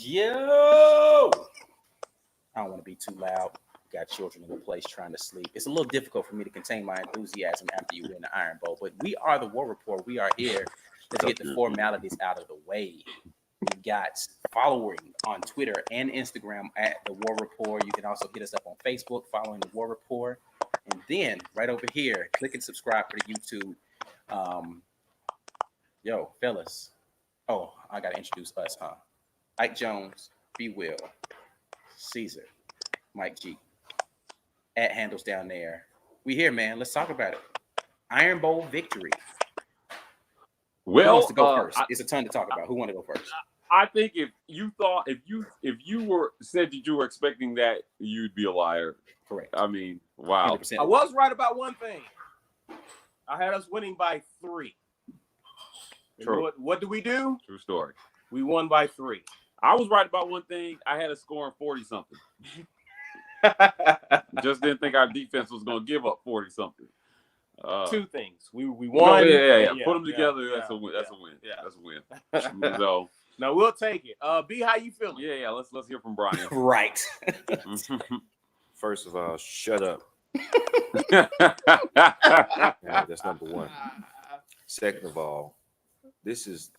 Yo! I don't want to be too loud. Got children in the place trying to sleep. It's a little difficult for me to contain my enthusiasm after you win the Iron Bowl, but we are the War Report. We are here. Let's get the formalities out of the way. We've got following on Twitter and Instagram at the War Report. You can also hit us up on Facebook following the War Report. And then right over here, click and subscribe for the YouTube. Yo, fellas. Oh, I got to introduce us, huh? Ike Jones, B. Will, Caesar, Mike G. At handles down there. We here, man. Let's talk about it. Iron Bowl victory. Who wants to go first? It's a ton to talk about. Who want to go first? I think if you were said that you were expecting that, you'd be a liar. Correct. I mean, wow. 100%. I was right about one thing. I had us winning by 3. True. What do we do? True story. We won by 3. I was right about one thing. I had a score in 40 something. Just didn't think our defense was going to give up 40 something. 2 things. We won. Yeah. Put them together. That's a win. That's a win. Yeah. That's a win. So no, we'll take it. B, how you feeling? Yeah. Let's hear from Brian. Right. First of all, shut up. That's number one. Second of all, this is.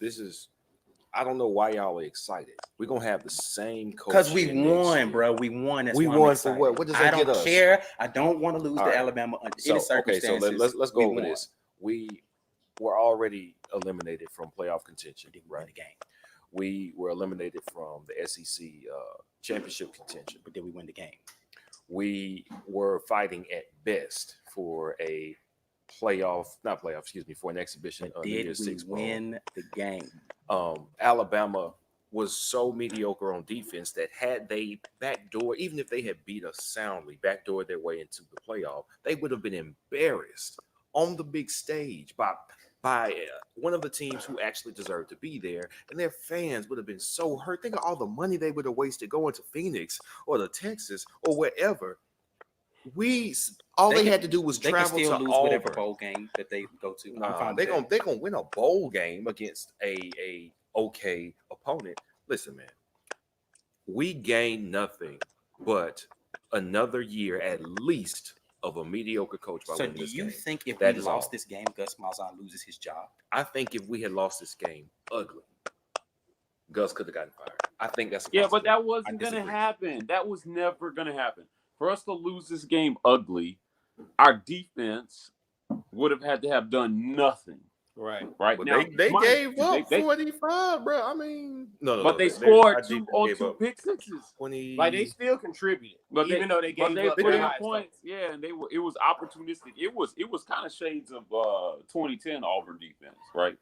I don't know why y'all are excited. We're gonna have the same coach. Because we won, bro. We won. That's we won for what? What does that get us? I don't care. I don't want to lose to Alabama under any circumstances. Okay, so let's go over this. We were already eliminated from playoff contention. Didn't run the game. We were eliminated from the SEC championship contention, but then we win the game. We were fighting at best for a for an exhibition. Did we win the game? Alabama was so mediocre on defense that had they backdoor, even if they had beat us soundly, backdoored their way into the playoff, they would have been embarrassed on the big stage by one of the teams who actually deserved to be there, and their fans would have been so hurt. Think of all the money they would have wasted going to Phoenix or to Texas or wherever. They had to do was travel to Auburn. Whatever bowl game that they go to. They're gonna win a bowl game against a okay opponent. Listen, man, we gained nothing but another year at least of a mediocre coach. So do you think if we lost this game, Gus Malzahn loses his job? I think if we had lost this game ugly, Gus could have gotten fired. I think that's but that wasn't going to happen. That was never going to happen. For us to lose this game ugly, our defense would have had to have done nothing. Right. But now, they gave up 45, bro. I mean, but they scored 2 pick sixes. 20. Like they still contributed, but even though they gave up points. Yeah, and it was opportunistic. It was kind of shades of 2010 Auburn defense, right?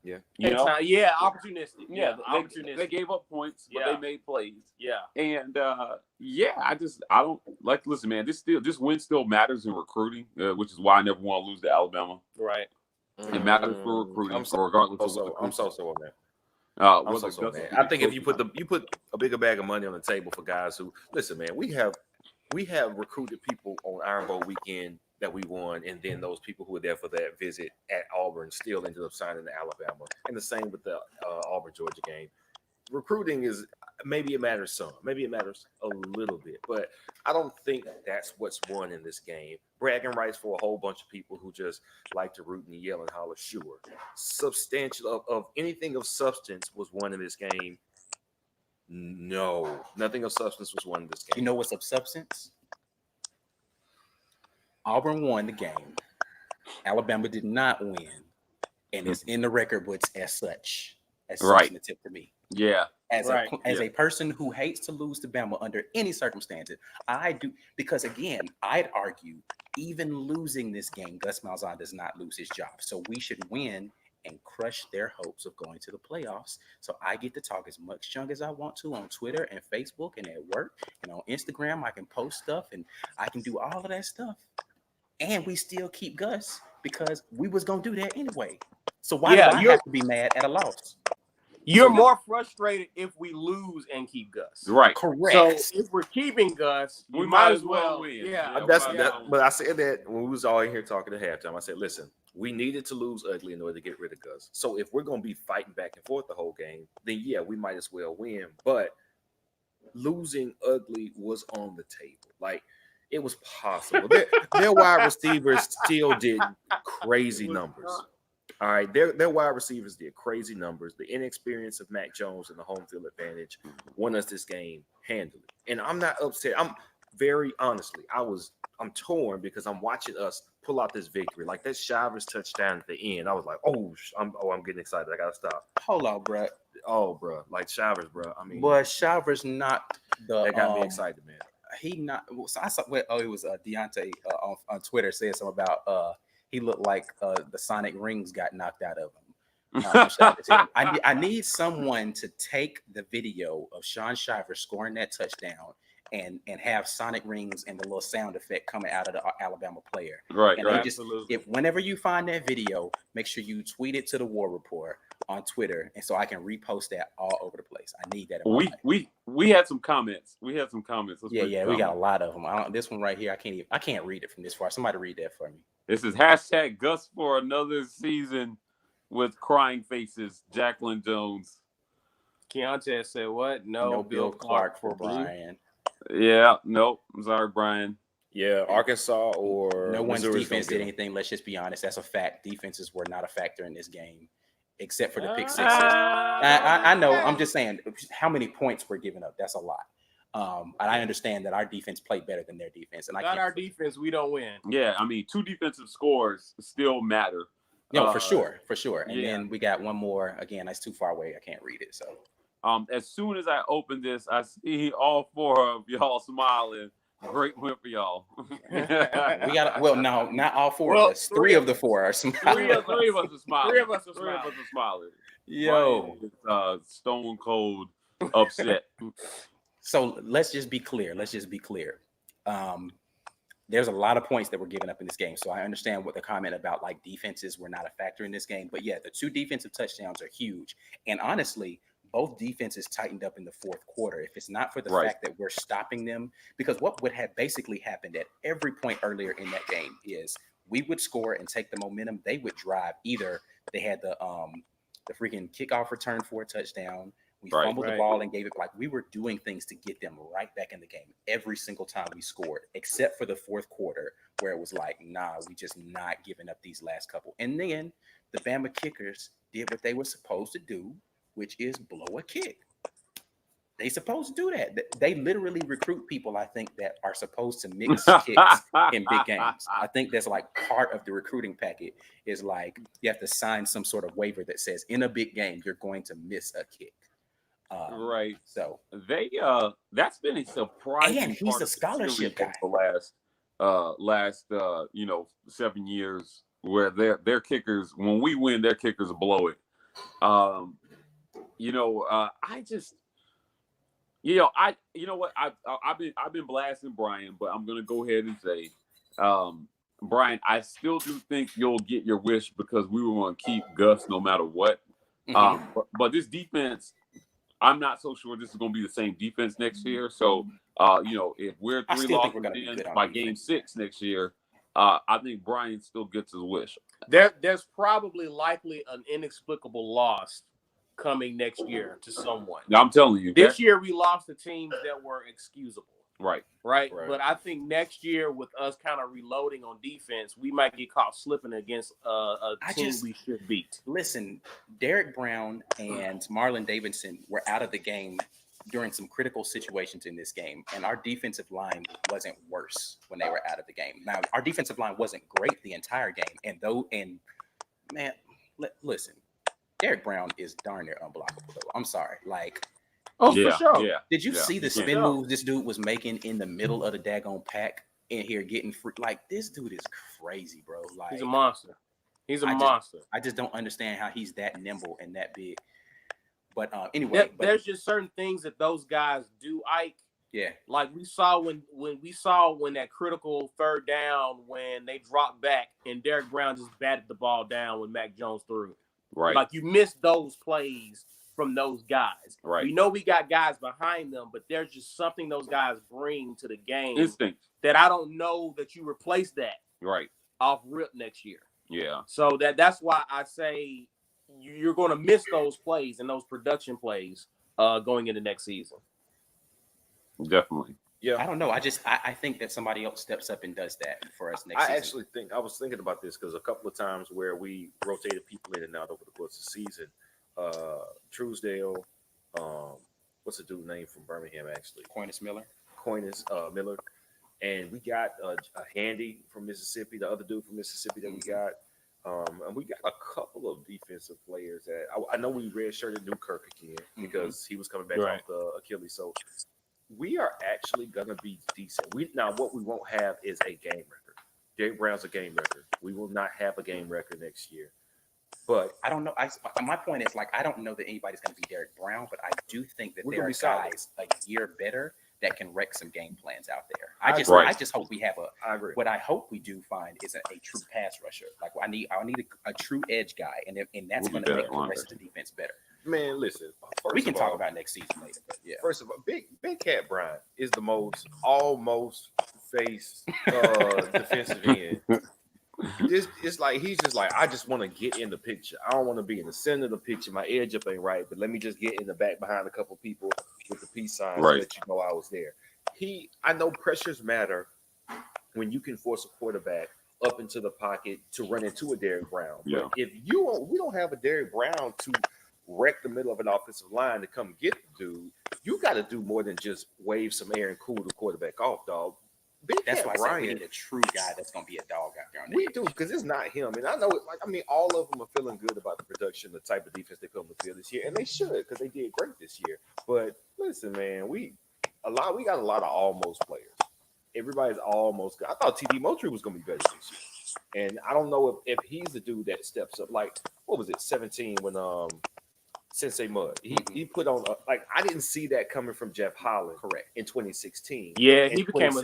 Yeah. Opportunistic. Yeah, opportunistic. They gave up points, but they made plays. Yeah. And I don't like. Listen, man, this win still matters in recruiting, which is why I never want to lose to Alabama. Right. It matters for recruiting, regardless of what. I'm so on that. Man. I think if you put a bigger bag of money on the table for guys who listen, man, we have recruited people on Iron Bowl weekend that we won, and then those people who were there for that visit at Auburn still ended up signing to Alabama. And the same with the Auburn Georgia game. Recruiting is maybe it matters some, maybe it matters a little bit, but I don't think that's what's won in this game. Bragging rights for a whole bunch of people who just like to root and yell and holler. Sure, substantial of anything of substance was won in this game. No, nothing of substance was won in this game. You know what's of substance? Auburn won the game. Alabama did not win, and it's in the record books as such. As substantive to me. Yeah. As a person who hates to lose to Bama under any circumstances, I do, because again, I'd argue even losing this game, Gus Malzahn does not lose his job. So we should win and crush their hopes of going to the playoffs. So I get to talk as much junk as I want to on Twitter and Facebook and at work and on Instagram. I can post stuff and I can do all of that stuff. And we still keep Gus because we was going to do that anyway. So why do I have to be mad at a loss? You're more frustrated if we lose and keep Gus. Right. Correct. So if we're keeping Gus, We we might might as well win. Yeah, That's Yeah. that. But I said that when we was all in here talking at halftime. I said, listen, we needed to lose ugly in order to get rid of Gus. So if we're gonna be fighting back and forth the whole game, then yeah, we might as well win. But losing ugly was on the table. Like it was possible. Their wide receivers still did crazy numbers. All right, their wide receivers did crazy numbers. The inexperience of Mac Jones and the home field advantage won us this game handily. And I'm not upset. I'm very honestly, I'm torn because I'm watching us pull out this victory. Like that Shivers touchdown at the end, I was like, I'm getting excited. I gotta stop. Hold on, bro. Oh, bro, like Shivers, bro. I mean, But Shivers not the. that got me excited, man. He not. So I saw. It was Deontay on Twitter said something about he looked like the Sonic rings got knocked out of him. I need someone to take the video of Sean Shivers scoring that touchdown and have Sonic rings and the little sound effect coming out of the Alabama player. Right. And Right. if whenever you find that video, make sure you tweet it to the War Report on Twitter, and so I can repost that all over the place. I need that. In my life. We had some comments. We had some comments. Let's read the We got a comments. lot of them. This one right here, I can't read it from this far. Somebody read that for me. This is hashtag Gus for another season with crying faces. Jacqueline Jones. Keontae said what? No, Bill Clark for Brian. Brian. Yeah. Nope. I'm sorry, Brian. Yeah, Arkansas or No one's Missouri's defense gonna did get anything. Let's just be honest. That's a fact. Defenses were not a factor in this game, except for the pick sixes. I know. I'm just saying how many points were given up. That's a lot. And I understand that our defense played better than their defense. And Without our defense, we don't win. Yeah. I mean, 2 defensive scores still matter. No, for sure. And yeah. then we got one more. Again, that's too far away. I can't read it. So As soon as I open this, I see all 4 of y'all smiling. Great win for y'all. we got. Well, no, not all 4 Well, of us. 3 of the 4 are smiling. Three of us are smiling. Three of us are Three of us are smiling. Yo. Brian is, stone cold upset. So let's just be clear. There's a lot of points that were given up in this game. So I understand what the comment about like defenses were not a factor in this game. But yeah, the 2 defensive touchdowns are huge. And honestly, both defenses tightened up in the fourth quarter. If it's not for the fact that we're stopping them, because what would have basically happened at every point earlier in that game is we would score and take the momentum. They would drive. Either they had the freaking kickoff return for a touchdown. We fumbled the ball and gave it. Like we were doing things to get them right back in the game every single time we scored, except for the fourth quarter where it was like, nah, we just not giving up these last couple. And then the Bama kickers did what they were supposed to do, which is blow a kick. They supposed to do that. They literally recruit people, I think, that are supposed to mix kicks in big games. I think that's like part of the recruiting packet is like you have to sign some sort of waiver that says in a big game, you're going to miss a kick. Right. So they that's been a surprise. And he's a scholarship guy. The last 7 years where their kickers, when we win, their kickers blow it. I've been blasting Brian, but I'm gonna go ahead and say, Brian, I still do think you'll get your wish because we were going to keep Gus no matter what. But this defense, I'm not so sure this is going to be the same defense next year. So, if we're 3 losses by game 6 next year, I think Brian still gets his wish. There's probably likely an inexplicable loss coming next year to someone. I'm telling you. This year we lost to teams that were excusable. Right. But I think next year with us kind of reloading on defense, we might get caught slipping against a team we should beat. Listen, Derek Brown and Marlon Davidson were out of the game during some critical situations in this game, and our defensive line wasn't worse when they were out of the game. Now, our defensive line wasn't great the entire game, listen, Derek Brown is darn near unblockable, though. I'm sorry. Like, for sure. Yeah. Did you see the spin moves this dude was making in the middle of the daggone pack in here getting free? Like, this dude is crazy, bro. Like, he's a monster. He's a monster. I just don't understand how he's that nimble and that big. But anyway, there's just certain things that those guys do, Ike. Yeah. Like we saw when that critical third down when they dropped back and Derek Brown just batted the ball down when Mac Jones threw. Right. Like you miss those plays from those guys. Right. We know we got guys behind them, but there's just something those guys bring to the game Instinct. that I don't know that you replace that Right. off rip next year. Yeah. So that's why I say you're going to miss those plays and those production plays going into next season. Definitely. Yeah. I don't know. I think that somebody else steps up and does that for us next season. I actually think I was thinking about this because a couple of times where we rotated people in and out over the course of the season, Truesdale, what's the dude name from Birmingham actually? Coinus Miller. Miller, and we got a Handy from Mississippi, the other dude from Mississippi that we got, and we got a couple of defensive players that I know we redshirted Newkirk again because he was coming back off the Achilles. So we are actually gonna be decent. What we won't have is a game record. Derek Brown's a game record. We will not have a game record next year. But I don't know. My point is, like, I don't know that anybody's going to be Derek Brown, but I do think that We're there gonna are be solid. guys a year better that can wreck some game plans out there. I I just hope we have I agree. what I hope we do find is a true pass rusher. Like I need a true edge guy, and that's We'll going be to better make the at rest of the defense better. Man, listen. We can talk about next season later, but yeah. First of all, Big Cat Bryant is the most almost face defensive end. It's like he's just like, I just want to get in the picture. I don't want to be in the center of the picture. My edge up ain't right, but let me just get in the back behind a couple people with the peace sign so that you know I was there. I know pressures matter when you can force a quarterback up into the pocket to run into a Derek Brown. Yeah. But if we don't have a Derek Brown to wreck the middle of an offensive line to come get the dude, you got to do more than just wave some air and cool the quarterback off, dog. That's why I said we Bryant, need a true guy that's going to be a dog out there. On the we edge. do, because it's not him. And I know it, all of them are feeling good about the production, the type of defense they put on the field this year. And they should, because they did great this year. But listen, man, we got a lot of almost players. Everybody's almost good. I thought TD Moultrie was going to be better this year. And I don't know if he's the dude that steps up. Like, what was it, 17 when Sensei Mud. He put on I didn't see that coming from Jeff Holland. Correct. In 2016. Yeah, he became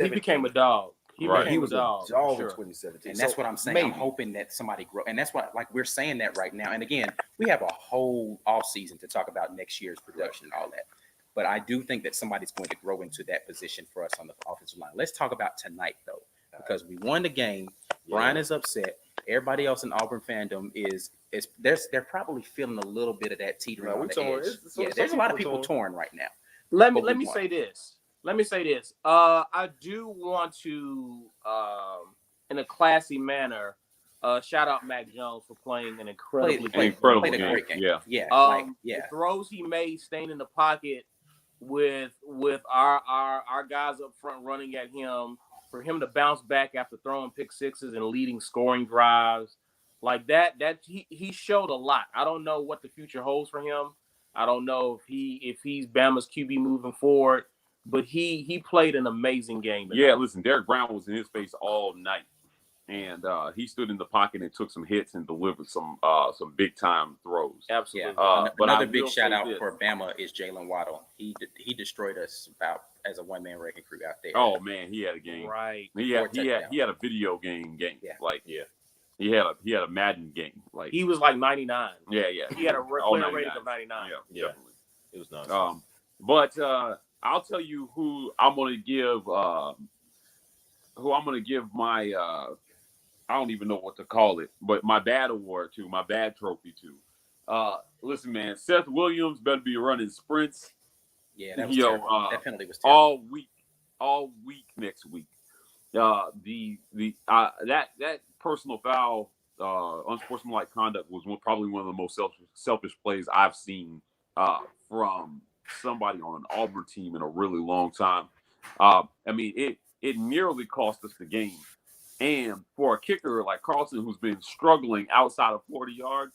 a dog. He was a dog in sure. 2017. And that's what I'm saying. Maybe. I'm hoping that somebody grow. And that's what, like, we're saying that right now. And again, we have a whole off season to talk about next year's production and all that. But I do think that somebody's going to grow into that position for us on the offensive line. Let's talk about tonight, though, because we won the game. Yeah. Brian is upset. Everybody else in Auburn fandom is they're probably feeling a little bit of that teetering on the edge. There's a lot of people torn right now. Let me say this. I do want to, in a classy manner, shout out Mac Jones for playing an incredible great game. Yeah. The throws he made, staying in the pocket with our guys up front running at him. For him to bounce back after throwing pick sixes and leading scoring drives like that he showed a lot. I don't know what the future holds for him. I don't know if he's Bama's QB moving forward, but he played an amazing game. Yeah, listen, Derek Brown was in his face all night, and he stood in the pocket and took some hits and delivered some big time throws. Absolutely. Yeah. But another big shout out for Bama is Jalen Waddle. He destroyed us as a one-man wrecking crew out there. Oh man, he had a game. Right. He had a video game. Yeah. He had a Madden game. Like he was like 99. Yeah. He had a player rating of 99. Yeah. Definitely. It was nice. But I'll tell you who I'm gonna give my I don't even know what to call it, but my bad award to, my bad trophy to. Listen, man, Seth Williams better be running sprints. Yeah, that was terrible. That penalty was terrible. All week next week. That personal foul, unsportsmanlike conduct was probably one of the most selfish plays I've seen from somebody on an Auburn team in a really long time. It nearly cost us the game. And for a kicker like Carlson, who's been struggling outside of 40 yards,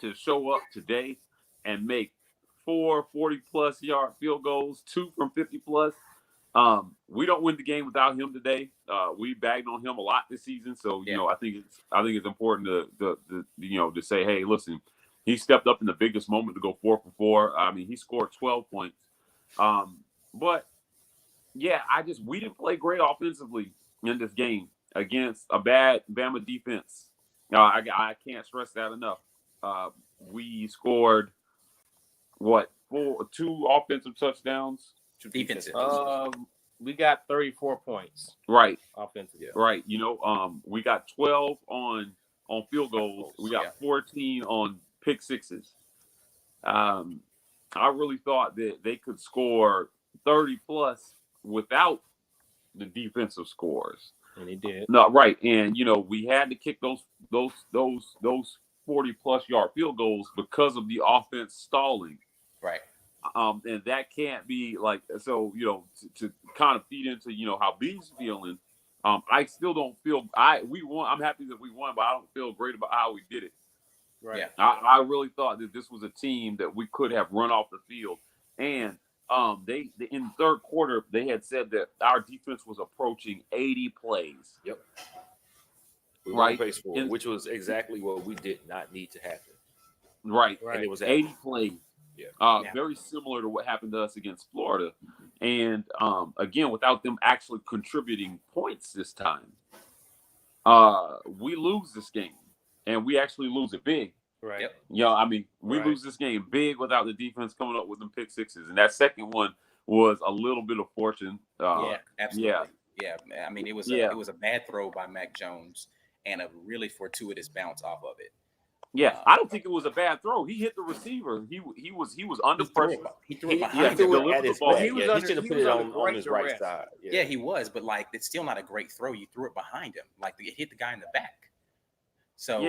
to show up today and make 4 40-plus yard field goals, 2 from 50-plus. We don't win the game without him today. We bagged on him a lot this season, so I think it's important to say, hey, listen, he stepped up in the biggest moment to go 4 for 4. I mean, he scored 12 points. But yeah, we didn't play great offensively in this game against a bad Bama defense. I can't stress that enough. We scored 2 offensive touchdowns? Defensive. We got 34 points. Right. Offensive. Yeah. Right. We got 12 on field goals. We got 14 on pick sixes. I really thought that they could score 30 plus without the defensive scores. And they did. No, right. And we had to kick those 40 plus yard field goals because of the offense stalling. Right. And that can't be like, so, to kind of feed into, how B's feeling. I still don't feel we won. I'm happy that we won, but I don't feel great about how we did it. Right. Yeah. I really thought that this was a team that we could have run off the field. And they in the third quarter, they had said that our defense was approaching 80 plays. Yep. We were on pace for it, which was exactly what we did not need to happen. Right. And it was 80 plays. Yeah. Very similar to what happened to us against Florida. And again, without them actually contributing points this time, we lose this game. And we actually lose it big. Right. Yep. We lose this game big without the defense coming up with them pick sixes. And that second one was a little bit of fortune. Yeah, absolutely. Yeah. It was a bad throw by Mac Jones and a really fortuitous bounce off of it. Yeah, I don't think it was a bad throw. He hit the receiver. He was under pressure. He threw it behind He him. threw it at his back. He was He should have put it on his right duress. side. Yeah, he was, but it's still not a great throw. You threw it behind him. It hit the guy in the back. So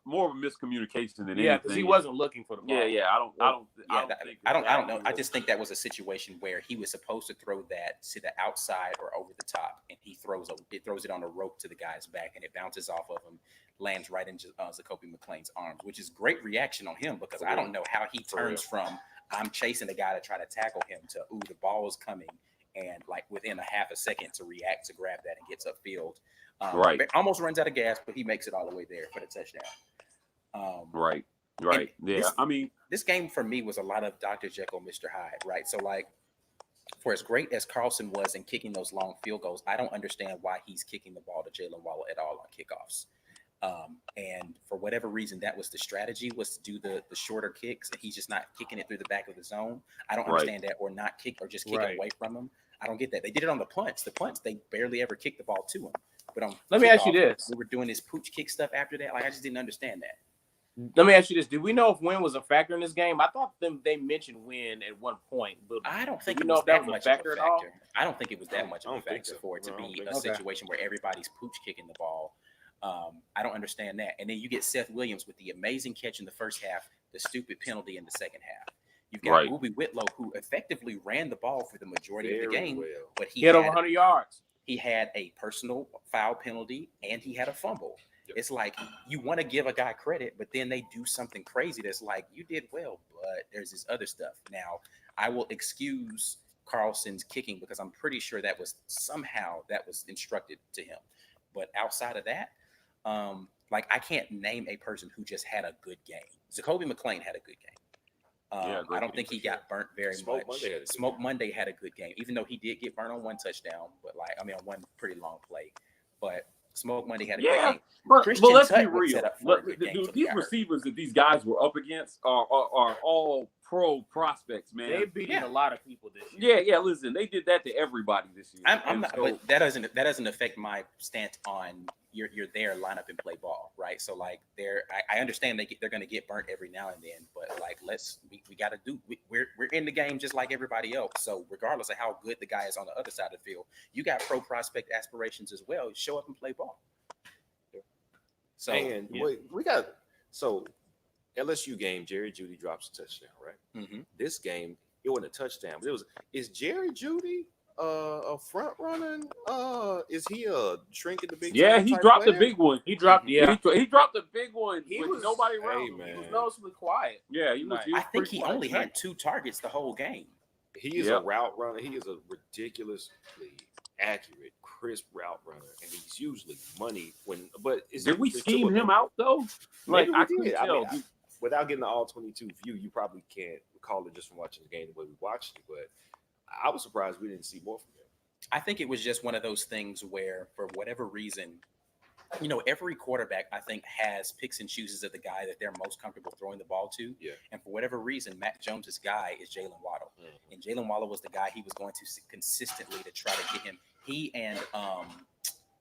more of a miscommunication than anything. Yeah, because he wasn't looking for the ball. I don't know. I just think that was a situation where he was supposed to throw that to the outside or over the top, and he throws it on a rope to the guy's back, and it bounces off of him, lands right into Zakoby McClain's arms, which is great reaction on him because I don't know how he turns from I'm chasing the guy to try to tackle him to the ball is coming, and within a half a second to react to grab that and gets upfield. Right. Almost runs out of gas, but he makes it all the way there for the touchdown. Right. Yeah. This game for me was a lot of Dr. Jekyll, Mr. Hyde, right? So for as great as Carlson was in kicking those long field goals, I don't understand why he's kicking the ball to Jalen Waddle at all on kickoffs. And for whatever reason, that was the strategy, was to do the shorter kicks, and he's just not kicking it through the back of the zone. I don't understand that, or not kick, or just kick it away from him. I don't get that. They did it on the punts. The punts, they barely ever kicked the ball to him. But let me ask you this: we were doing this pooch kick stuff after that. I just didn't understand that. Let me ask you this: did we know if Wynn was a factor in this game? I thought they mentioned Wynn at one point, but I don't think it was was that a much factor of a at all. factor. I don't think it was that much of a factor for it to be a situation where everybody's pooch kicking the ball. I don't understand that. And then you get Seth Williams with the amazing catch in the first half, the stupid penalty in the second half. You've got Ruby Whitlow, who effectively ran the ball for the majority of the game, but he had over 100 yards. He had a personal foul penalty and he had a fumble. Yep. It's like you want to give a guy credit, but then they do something crazy that's like, you did well, but there's this other stuff. Now, I will excuse Carlson's kicking because I'm pretty sure that was instructed to him. But outside of that, I can't name a person who just had a good game. Zakoby McClain had a good game. I don't think he got burnt very much. Smoke Monday had a good game, even though he did get burnt on one touchdown, but on one pretty long play. But Smoke Monday had a good game. But let's be real. These receivers that these guys were up against are all pro prospects, man. They've beaten a lot of people this year. Yeah. Listen, they did that to everybody this year. I'm not, but that doesn't affect my stance on you're there, line up and play ball, right? So I understand they're going to get burnt every now and then, but we got to do. We're in the game just like everybody else. So regardless of how good the guy is on the other side of the field, you got pro prospect aspirations as well. Show up and play ball. So we got LSU game. Jerry Jeudy drops a touchdown, right? Mm-hmm. This game, it wasn't a touchdown, but is Jerry Jeudy a front running? Is he a shrinking the big? Yeah, he dropped the big one. He dropped. Yeah, he dropped the big one. He with was nobody around. He was noticeably quiet. Yeah, he was. I think he only had 2 targets the whole game. He is a route runner. He is a ridiculously accurate, crisp route runner, and he's usually money when. But did we scheme him out though? I couldn't tell. Without getting the all 22 view, you probably can't recall it just from watching the game the way we watched it. But I was surprised we didn't see more from him. I think it was just one of those things where, for whatever reason, every quarterback, I think, has picks and chooses of the guy that they're most comfortable throwing the ball to. Yeah. And for whatever reason, Matt Jones's guy is Jalen Waddle. Mm-hmm. And Jalen Waddle was the guy he was going to consistently to try to get him. He and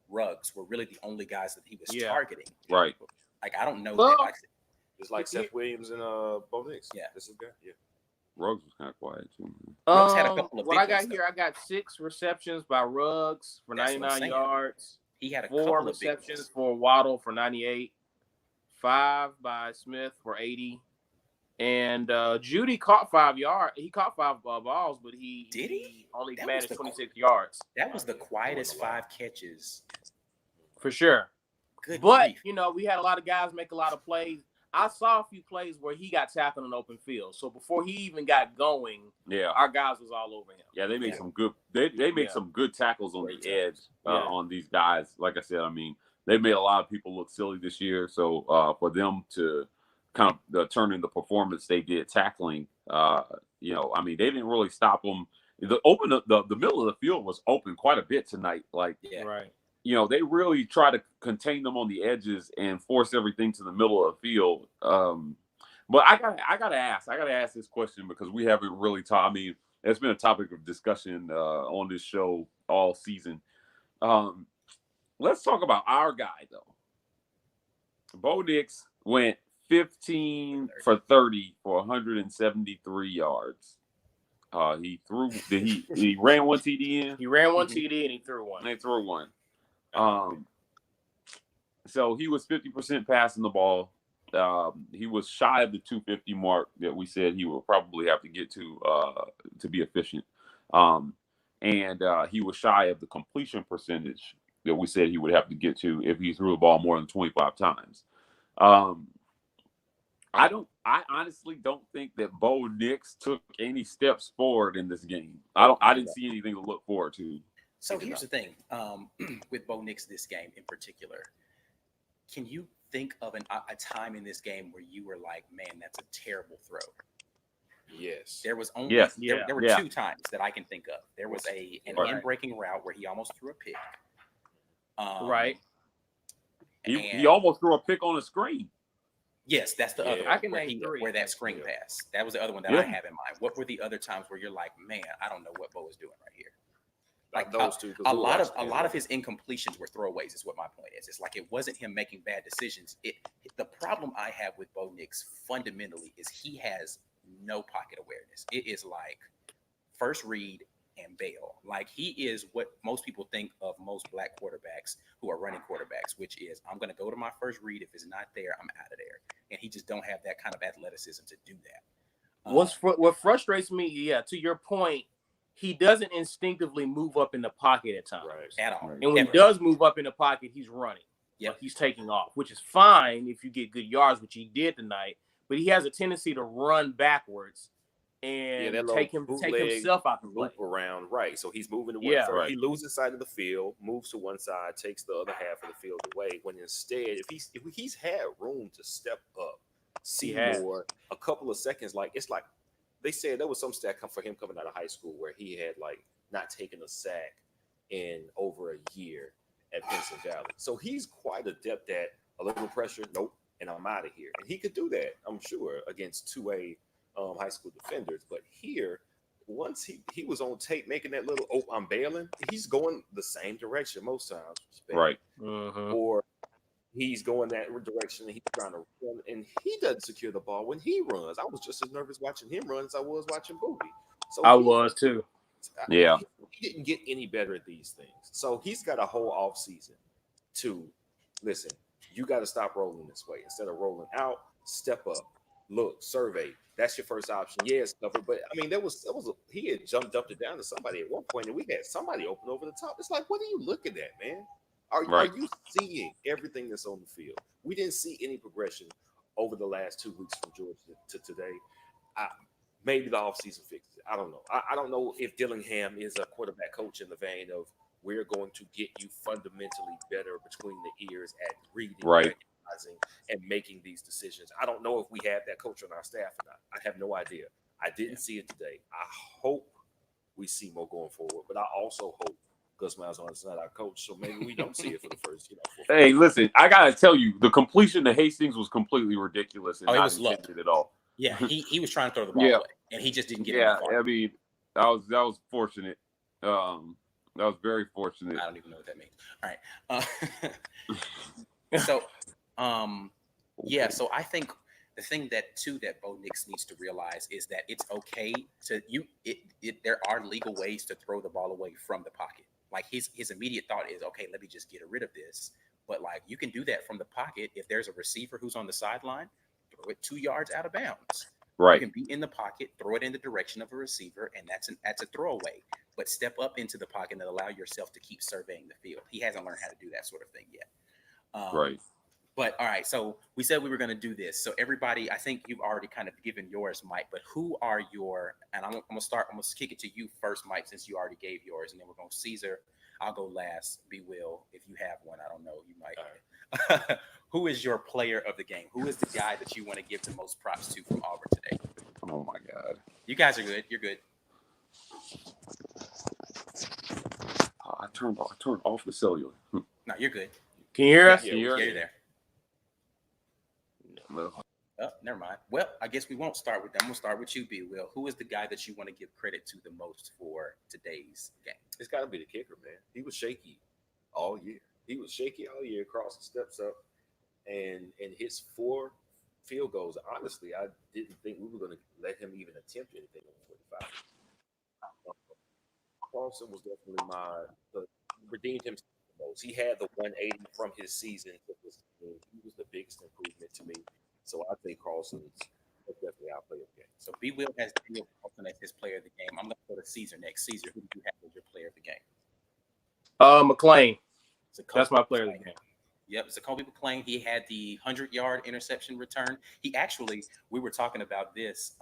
Ruggs were really the only guys that he was targeting. Right. Like, I don't know. Well, It's like Seth Williams and Bo Nix. Yeah. This is good. Yeah. Ruggs was kind of quiet too. Ruggs had a couple of what big I got ones, here, I got 6 receptions by Ruggs for That's what I'm 99 saying. yards. He had a 4 couple of big receptions ones. for Waddle for 98. 5 by Smith for 80. And Judy caught 5 yards. He caught 5 balls, but Did he? only That managed was the 26 yards. That was the quietest 5 catches. For sure. Good But, grief. we had a lot of guys make a lot of plays. I saw a few plays where he got tackled in open field. So before he even got going, Yeah. our guys was all over him. Yeah, they made some good. They made Yeah. some good tackles on Great the edge Yeah. on these guys. Like I said, I mean, they made a lot of people look silly this year. So for them to kind of turn in the performance they did tackling, I mean, they didn't really stop them. The middle of the field was open quite a bit tonight. Like, Yeah. Right. they really try to contain them on the edges and force everything to the middle of the field. But I gotta ask this question because we haven't really talked. I mean, it's been a topic of discussion on this show all season. Let's talk about our guy though. Bo Nix went 15 for 30 for 173 yards. He ran one TD in. He ran one TD and he threw one. They threw one. So he was 50% passing the ball. He was shy of the 250 mark that we said he would probably have to get to be efficient. And he was shy of the completion percentage that we said he would have to get to if he threw the ball more than 25 times. I honestly don't think that Bo Nix took any steps forward in this game. I didn't see anything to look forward to. So here's the thing with Bo Nix this game in particular. Can you think of a time in this game where you were like, man, that's a terrible throw? Yes. There was only there were 2 times that I can think of. There was an in-breaking route where he almost threw a pick. Right. He almost threw a pick on a screen. Yes, that's the other I one can name 3. where that screen pass. That was the other one that I have in mind. What were the other times where you're like, man, I don't know what Bo is doing right here? Like those 2. A lot of his incompletions were throwaways. Is what my point is. It's like it wasn't him making bad decisions. The problem I have with Bo Nix fundamentally is he has no pocket awareness. It is like first read and bail. Like he is what most people think of most black quarterbacks who are running quarterbacks, which is I'm going to go to my first read. If it's not there, I'm out of there. And he just don't have that kind of athleticism to do that. What frustrates me, to your point, he doesn't instinctively move up in the pocket at times. At all. And when he does move up in the pocket, he's running. Yeah, like he's taking off, which is fine if you get good yards, which he did tonight. But he has a tendency to run backwards and take himself out the play. Loop around, right? So he's moving to one side. He loses sight of the field, moves to one side, takes the other half of the field away. When instead, if he's had room to step up, see more, a couple of seconds, like it's like they said there was some stat for him coming out of high school where he had like not taken a sack in over a year at Vincent Valley. So he's quite adept at a little pressure, nope, and I'm out of here. And he could do that, I'm sure, against 2A high school defenders. But here, once he was on tape making that little, I'm bailing, he's going the same direction most times. Right. Or he's going that direction and he's trying to run, and he doesn't secure the ball when he runs. I was just as nervous watching him run as I was watching Booby. So I was too. Yeah. He didn't get any better at these things. So he's got a whole off season to listen. You got to stop rolling this way. Instead of rolling out, step up, look, survey. That's your first option. Yes, covered. But I mean, he had dumped it down to somebody at one point, and we had somebody open over the top. It's like, what are you looking at, man? Are you seeing everything that's on the field? We didn't see any progression over the last 2 weeks from Georgia to today. Maybe the offseason fixes it. I don't know. I don't know if Dillingham is a quarterback coach in the vein of we're going to get you fundamentally better between the ears at reading, recognizing, and making these decisions. I don't know if we have that coach on our staff or not. I have no idea. I didn't see it today. I hope we see more going forward, but I also hope Gus Malzahn is not our coach, so maybe we don't see it for the first, Hey, listen, I gotta tell you, the completion to Hastings was completely ridiculous and it not was luck. intended at all. Yeah, he was trying to throw the ball away, and he just didn't get enough. I mean, that was fortunate. That was very fortunate. I don't even know what that means. All right. So, yeah. So I think the thing that Bo Nix needs to realize is that it's okay to there are legal ways to throw the ball away from the pocket. Like his immediate thought is, okay, let me just get rid of this. But like you can do that from the pocket if there's a receiver who's on the sideline, throw it 2 yards out of bounds. Right. You can be in the pocket, throw it in the direction of a receiver, and that's a throwaway. But step up into the pocket and allow yourself to keep surveying the field. He hasn't learned how to do that sort of thing yet. Right. But all right, so we said we were going to do this. So everybody, I think you've already kind of given yours, Mike. But who are your? And I'm gonna start. I'm gonna kick it to you first, Mike, since you already gave yours, and then we're going to Caesar. I'll go last. B. Will, if you have one, I don't know. You might. Right. Who is your player of the game? Who is the guy that you want to give the most props to from Auburn today? Oh my God! You guys are good. You're good. I turned off the cellular. No, you're good. Can you hear us? Yeah, you're there. No. Oh, never mind. Well, I guess we won't start with them. We'll start with you, B. Will. Who is the guy that you want to give credit to the most for today's game? It's got to be the kicker, man. He was shaky all year. Crossing steps up, and his 4 field goals. Honestly, I didn't think we were going to let him even attempt anything on 45. Carlson was definitely redeemed himself the most. He had the 180 from his season. He was the biggest improvement to me. So I think Carlson's definitely our player of the game. So B. Will has Daniel Carlson as his player of the game. I'm going to go to Caesar next. Caesar, who do you have as your player of the game? McClain. That's my player of the game. Yep, Zakoby McClain. He had the 100-yard interception return. He actually, we were talking about this.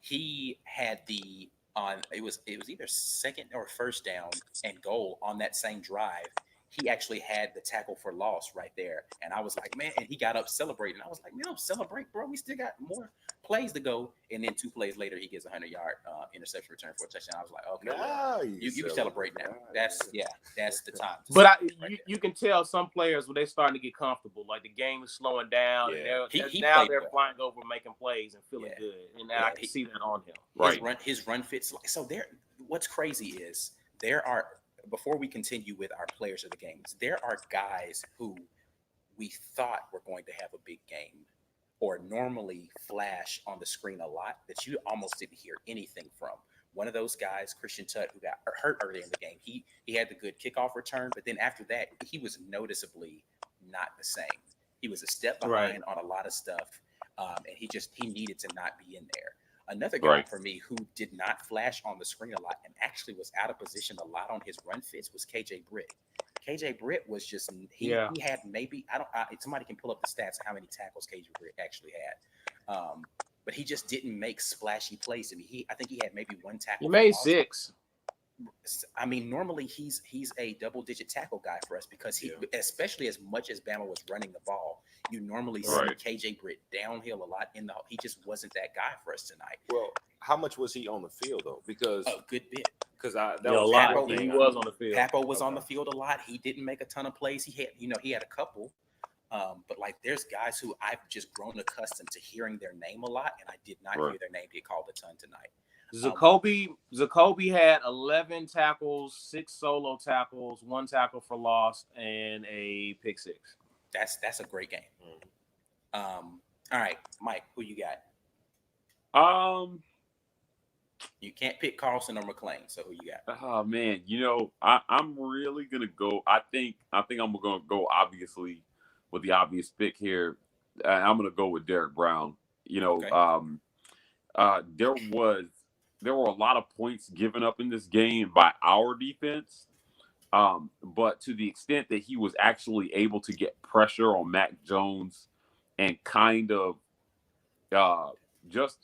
He had it was either second or first down and goal on that same drive. He actually had the tackle for loss right there. And I was like, man, and he got up celebrating. I was like, man, don't celebrate, bro. We still got more plays to go. And then 2 plays later, he gets a 100-yard interception return for a touchdown. I was like, okay, well, you can celebrate now. That's the time. But you can tell some players when they're starting to get comfortable, like the game is slowing down. Yeah. And they're flying over, making plays and feeling good. And I can see that on him. Right. His run fits. So what's crazy is there are, before we continue with our players of the games, there are guys who we thought were going to have a big game or normally flash on the screen a lot that you almost didn't hear anything from. One of those guys, Christian Tutt, who got hurt early in the game, he had the good kickoff return, but then after that, he was noticeably not the same. He was a step behind on a lot of stuff, and he needed to not be in there. Another guy for me who did not flash on the screen a lot and actually was out of position a lot on his run fits was KJ Britt. KJ Britt was just he had maybe somebody can pull up the stats of how many tackles KJ Britt actually had, but he just didn't make splashy plays. I mean, I think he had maybe 1 tackle. He made 6. I mean, normally he's a double-digit tackle guy for us because especially as much as Bama was running the ball, you normally see KJ Britt downhill a lot he just wasn't that guy for us tonight. Well, how much was he on the field though? Because a good bit. Because that was a lot. He was on the field. Papo was on the field a lot. He didn't make a ton of plays. He had a couple. But like there's guys who I've just grown accustomed to hearing their name a lot, and I did not hear their name get called a ton tonight. Zakoby had 11 tackles, 6 solo tackles, 1 tackle for loss, and a pick 6. That's a great game. All right, Mike, who you got? You can't pick Carlson or McClain, so who you got? Oh man, I'm really gonna go. I think I'm gonna go obviously with the obvious pick here. I'm gonna go with Derek Brown. There were a lot of points given up in this game by our defense. But to the extent that he was actually able to get pressure on Mac Jones and kind of just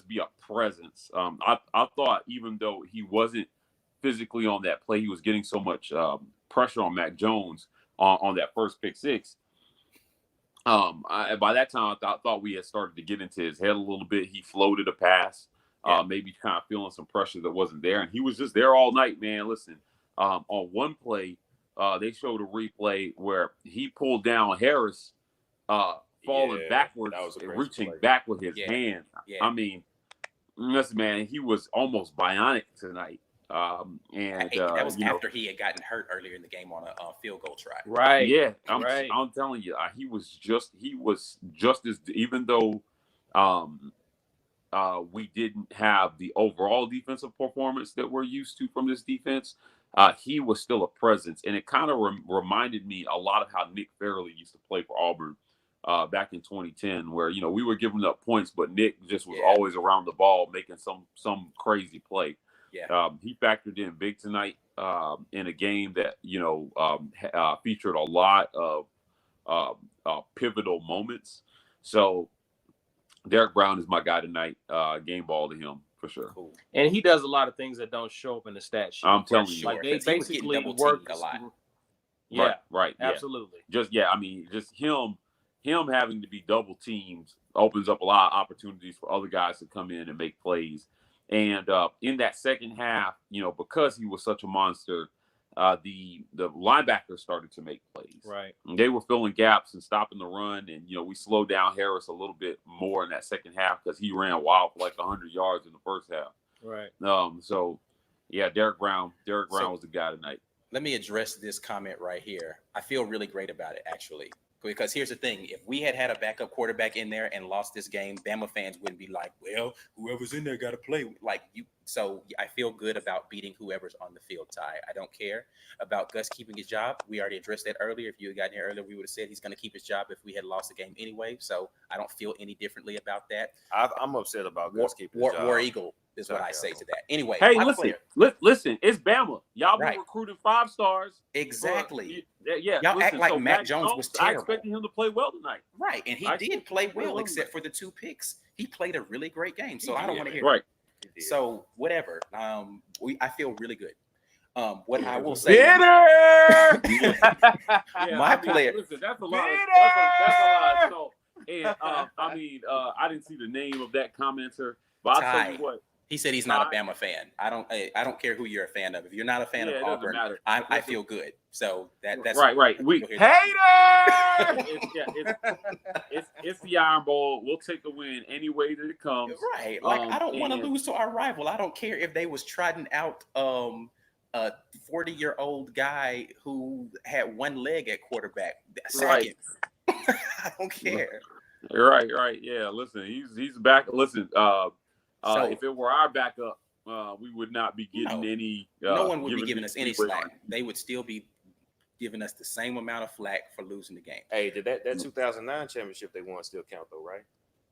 be a presence. I thought even though he wasn't physically on that play, he was getting so much pressure on Mac Jones on that first pick 6. By that time, I thought we had started to get into his head a little bit. He floated a pass, maybe kind of feeling some pressure that wasn't there. And he was just there all night, man. Listen, on one play, they showed a replay where he pulled down Harris, falling backwards and reaching back with his hand. Yeah. I mean, listen, man, he was almost bionic tonight. That was after he had gotten hurt earlier in the game on a field goal try. Right. Yeah. I'm telling you, he was just as, even though we didn't have the overall defensive performance that we're used to from this defense, he was still a presence. And it kind of reminded me a lot of how Nick Fairley used to play for Auburn back in 2010, where, we were giving up points, but Nick just was always around the ball making some crazy play. Yeah. He factored in big tonight in a game that, featured a lot of pivotal moments. So Derek Brown is my guy tonight. Game ball to him for sure. Cool. And he does a lot of things that don't show up in the stat sheet. I'm telling you. Like they basically work a lot. Yeah, right. Absolutely. Just him having to be double teamed opens up a lot of opportunities for other guys to come in and make plays. And in that second half, because he was such a monster, the linebackers started to make plays. Right. And they were filling gaps and stopping the run. And, we slowed down Harris a little bit more in that second half because he ran wild for like 100 yards in the first half. Right. So, yeah, Derek Brown was the guy tonight. Let me address this comment right here. I feel really great about it, actually. Because here's the thing. If we had a backup quarterback in there and lost this game, Bama fans wouldn't be like, well, whoever's in there got to play. So I feel good about beating whoever's on the field, Ty. I don't care about Gus keeping his job. We already addressed that earlier. If you had gotten here earlier, we would have said he's going to keep his job if we had lost the game anyway. So I don't feel any differently about that. I'm upset about Gus keeping his job. War Eagle is what I say to that. Anyway. Hey, listen, it's Bama. Y'all been recruiting 5 stars. Exactly. Y'all act like Mac Jones was terrible. I expected him to play well tonight. Right, and he did play well, except for the 2 picks. He played a really great game, so I don't want to hear it. So whatever. I feel really good. What I will say, my player. Listen, that's a lot. That's a lot. So, and I didn't see the name of that commenter, but I'll tell you what. He said he's not a Bama fan. I don't care who you're a fan of. If you're not a fan of Auburn, I feel good. So that's right. We haters. It's the Iron Bowl. We'll take the win any way that it comes. Right. I don't want to lose to our rival. I don't care if they was trotting out a 40-year-old guy who had one leg at quarterback. Second. I don't care. Right. Yeah. Listen, he's back. Listen. If it were our backup, we would not be getting any. No one would be giving us any slack. They would still be giving us the same amount of flack for losing the game. Hey, did that 2009 championship they won still count though, right?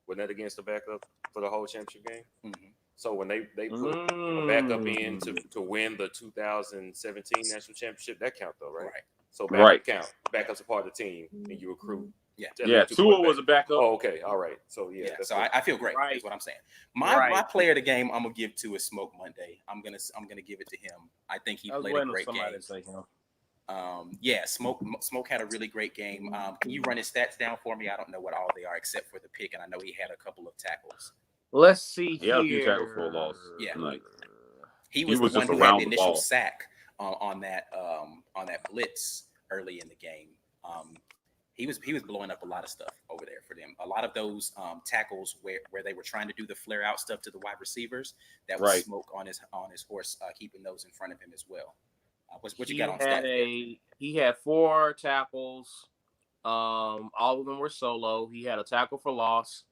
Wasn't that against the backup for the whole championship game? Mm-hmm. So when they put a backup in to win the 2017 national championship, that count though, right? Right. So backup count. Backup's a part of the team, and you recruit. Yeah. Tua was a backup. Oh, okay. All right. So so I feel great. Is what I'm saying. My player of the game I'm gonna give to is Smoke Monday. I'm gonna give it to him. I think he played a great game. Smoke had a really great game. Can you run his stats down for me? I don't know what all they are except for the pick, and I know he had a couple of tackles. Let's see here. Yeah, a few tackles for a loss. Yeah, tonight. He was the one who had the initial sack on that blitz early in the game. He was blowing up a lot of stuff over there for them. A lot of those tackles where they were trying to do the flare out stuff to the wide receivers, that was Smoke on his horse, keeping those in front of him as well. What you got on stats? He had 4 tackles. All of them were solo. He had a tackle for loss,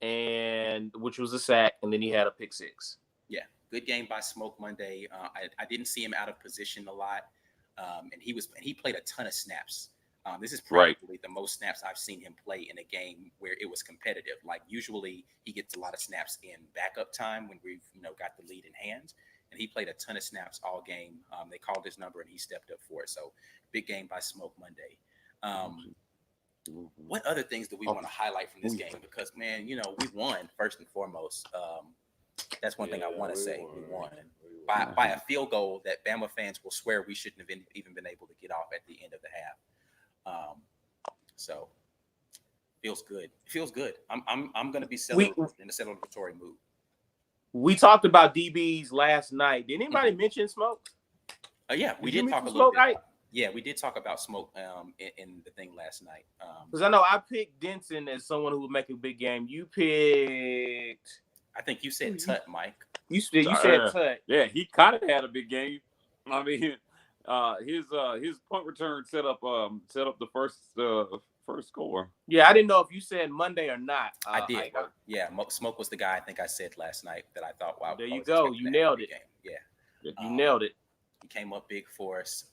which was a sack, and then he had a pick 6. Yeah, good game by Smoke Monday. I didn't see him out of position a lot, and he played a ton of snaps. This is probably the most snaps I've seen him play in a game where it was competitive. Like usually he gets a lot of snaps in backup time when we've got the lead in hand, and he played a ton of snaps all game. They called his number and he stepped up for it. So big game by Smoke Monday. What other things do we want to highlight from this game? Because man, we won first and foremost. That's one thing I want to say. We won by a field goal that Bama fans will swear we shouldn't have even been able to get off at the end of the half. So feels good. It feels good. I'm going to be in a celebratory mood. We talked about DBs last night. Did anybody mention Smoke? Yeah, we Did you did talk a mention little Smoke bit. Ike? Yeah, we did talk about Smoke in the thing last night. Because I know I picked Denson as someone who would make a big game. You picked. I think you said Tut, Mike. You said Tut. Yeah, he kind of had a big game. I mean, his punt return set up the first score. Yeah, I didn't know if you said Monday or not. I did. Yeah, Smoke was the guy I think I said last night that I thought, wow. There you go. You nailed it. Yeah. You nailed it. He came up big for us.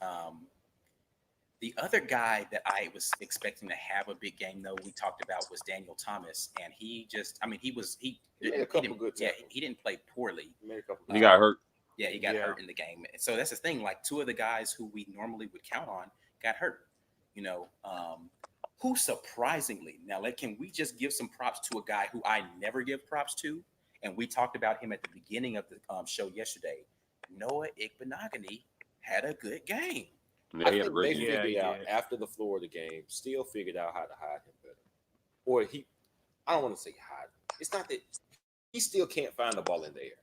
The other guy that I was expecting to have a big game, though, we talked about was Daniel Thomas, and he just, I mean, he made a couple good tackles. Yeah, he didn't play poorly. He got hurt. Yeah, he got hurt in the game. So that's the thing. Like, two of the guys who we normally would count on got hurt. You know, who surprisingly, now can we just give some props to a guy who I never give props to? And we talked about him at the beginning of the show yesterday. Noah Igbenogany had a good game. Yeah, I think they figured out yeah. after the Florida game, still figured out how to hide him better. Or I don't want to say hide. It's not that he still can't find the ball in the air.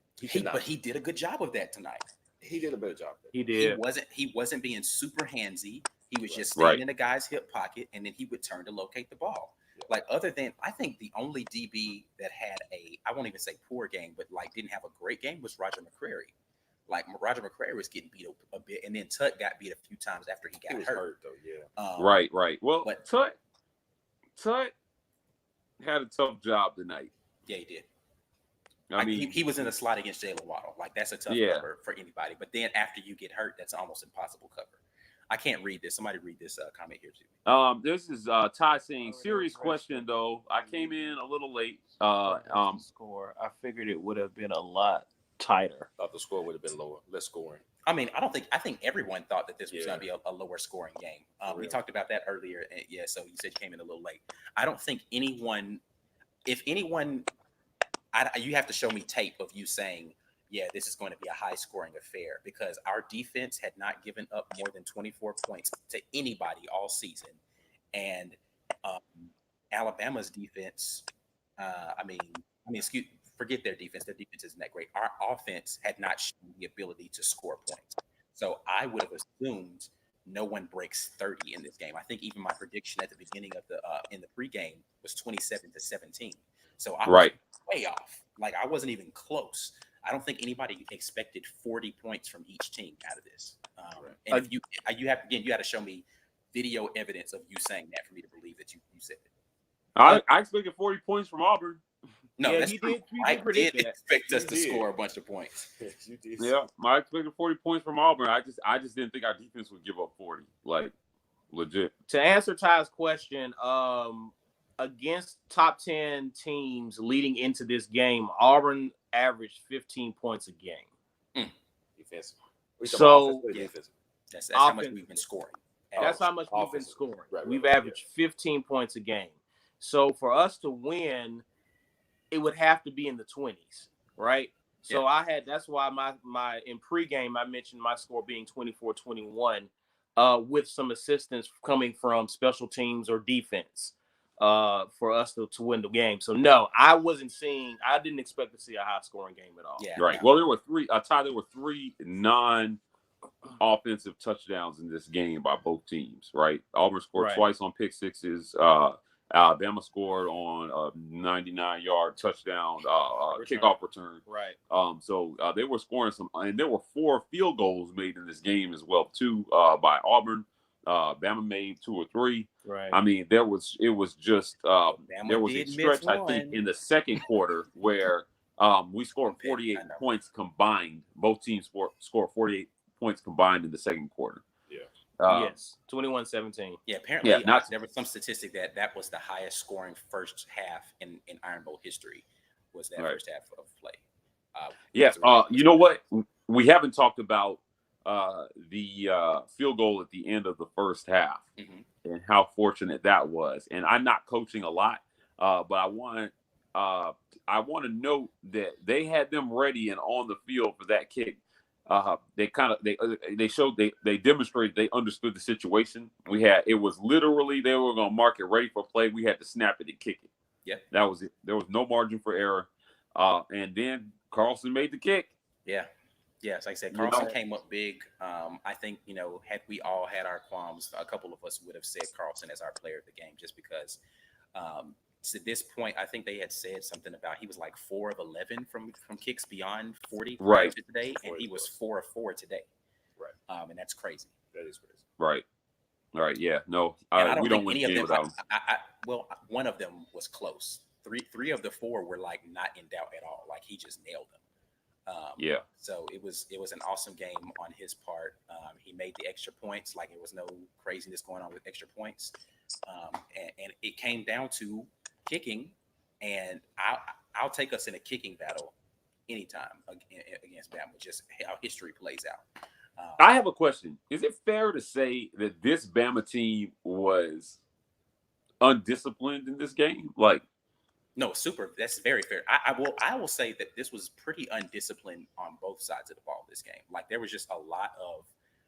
But he did a good job of that tonight. He did a better job. He did. He wasn't being super handsy. He was just staying in the guy's hip pocket, and then he would turn to locate the ball. Yeah. Like, other than, I think the only DB that had I won't even say poor game, but like didn't have a great game was Roger McCreary. Like, Roger McCreary was getting beat a bit, and then Tut got beat a few times after he got hurt. Though, yeah. Right. Well, but Tut had a tough job tonight. Yeah, he did. I mean, he was in a slot against Jalen Waddle. Like, that's a tough cover for anybody. But then after you get hurt, that's almost impossible cover. I can't read this. Somebody read this comment here too. This is Ty saying, serious question though. I came in a little late. Score. I figured it would have been a lot tighter. Thought the score would have been lower, less scoring. I mean, I think everyone thought that this was going to be a lower scoring game. We talked about that earlier. Yeah, so you said you came in a little late. I don't think anyone, you have to show me tape of you saying, yeah, this is going to be a high scoring affair, because our defense had not given up more than 24 points to anybody all season. And Alabama's defense, forget their defense. Their defense isn't that great. Our offense had not shown the ability to score points. So I would have assumed no one breaks 30 in this game. I think even my prediction at the beginning of in the pregame was 27-17. So I was way off. Like, I wasn't even close. I don't think anybody expected 40 points from each team out of this. And if you got to show me video evidence of you saying that for me to believe that you said it. I expected 40 points from Auburn. No, yeah, that's true. I did expect us to score a bunch of points. You did. Yeah, I expected 40 points from Auburn. I just didn't think our defense would give up 40. Like, legit. To answer Ty's question, against top 10 teams leading into this game, Auburn averaged 15 points a game. Defensive. So that's how much we've been scoring. That's how much we've been scoring. We've averaged 15 points a game. So for us to win, it would have to be in the 20s, right? So that's why my in pregame I mentioned my score being 24-21, with some assistance coming from special teams or defense, for us to win the game. So no, I didn't expect to see a high scoring game at all. Yeah, right. Well, there were three non-offensive touchdowns in this game by both teams. Right, Auburn scored twice on pick sixes. Alabama scored on a 99-yard touchdown kickoff return. Right. So they were scoring and there were 4 field goals made in this game as well too, by Auburn. Bama made 2 or 3. Right. I mean, there was a stretch, I think, in the second quarter where we scored 48 points combined. Both teams scored 48 points combined in the second quarter. Yes, 21-17. Yeah, apparently there was some statistic that was the highest scoring first half in Iron Bowl history, was that first half of play. You know what? We haven't talked about the field goal at the end of the first half and how fortunate that was. And I'm not coaching a lot, but I want to note that they had them ready and on the field for that kick. They demonstrated they understood the situation. It was literally they were going to mark it ready for play. We had to snap it and kick it. Yeah, that was it. There was no margin for error. And then Carlson made the kick. Yeah. Yes, like I said, You Carlson know? came up big. I think, had we all had our qualms, a couple of us would have said Carlson as our player of the game, just because to this point, I think they had said something about he was like 4 of 11 from kicks beyond 40 prior Right. to today, and he was 4 of 4 today. Right. And that's crazy. That is crazy. Right. Right. Yeah. No, And I don't we think don't win any the of game them. without him. Well, one of them was close. Three of the 4 were like not in doubt at all. Like he just nailed them. Yeah. So it was an awesome game on his part. He made the extra points. Like, it was no craziness going on with extra points. And it came down to kicking. And I'll take us in a kicking battle anytime against Bama. Just how history plays out. I have a question. Is it fair to say that this Bama team was undisciplined in this game? Like, no, super. That's very fair. I will say that this was pretty undisciplined on both sides of the ball this game. Like, there was just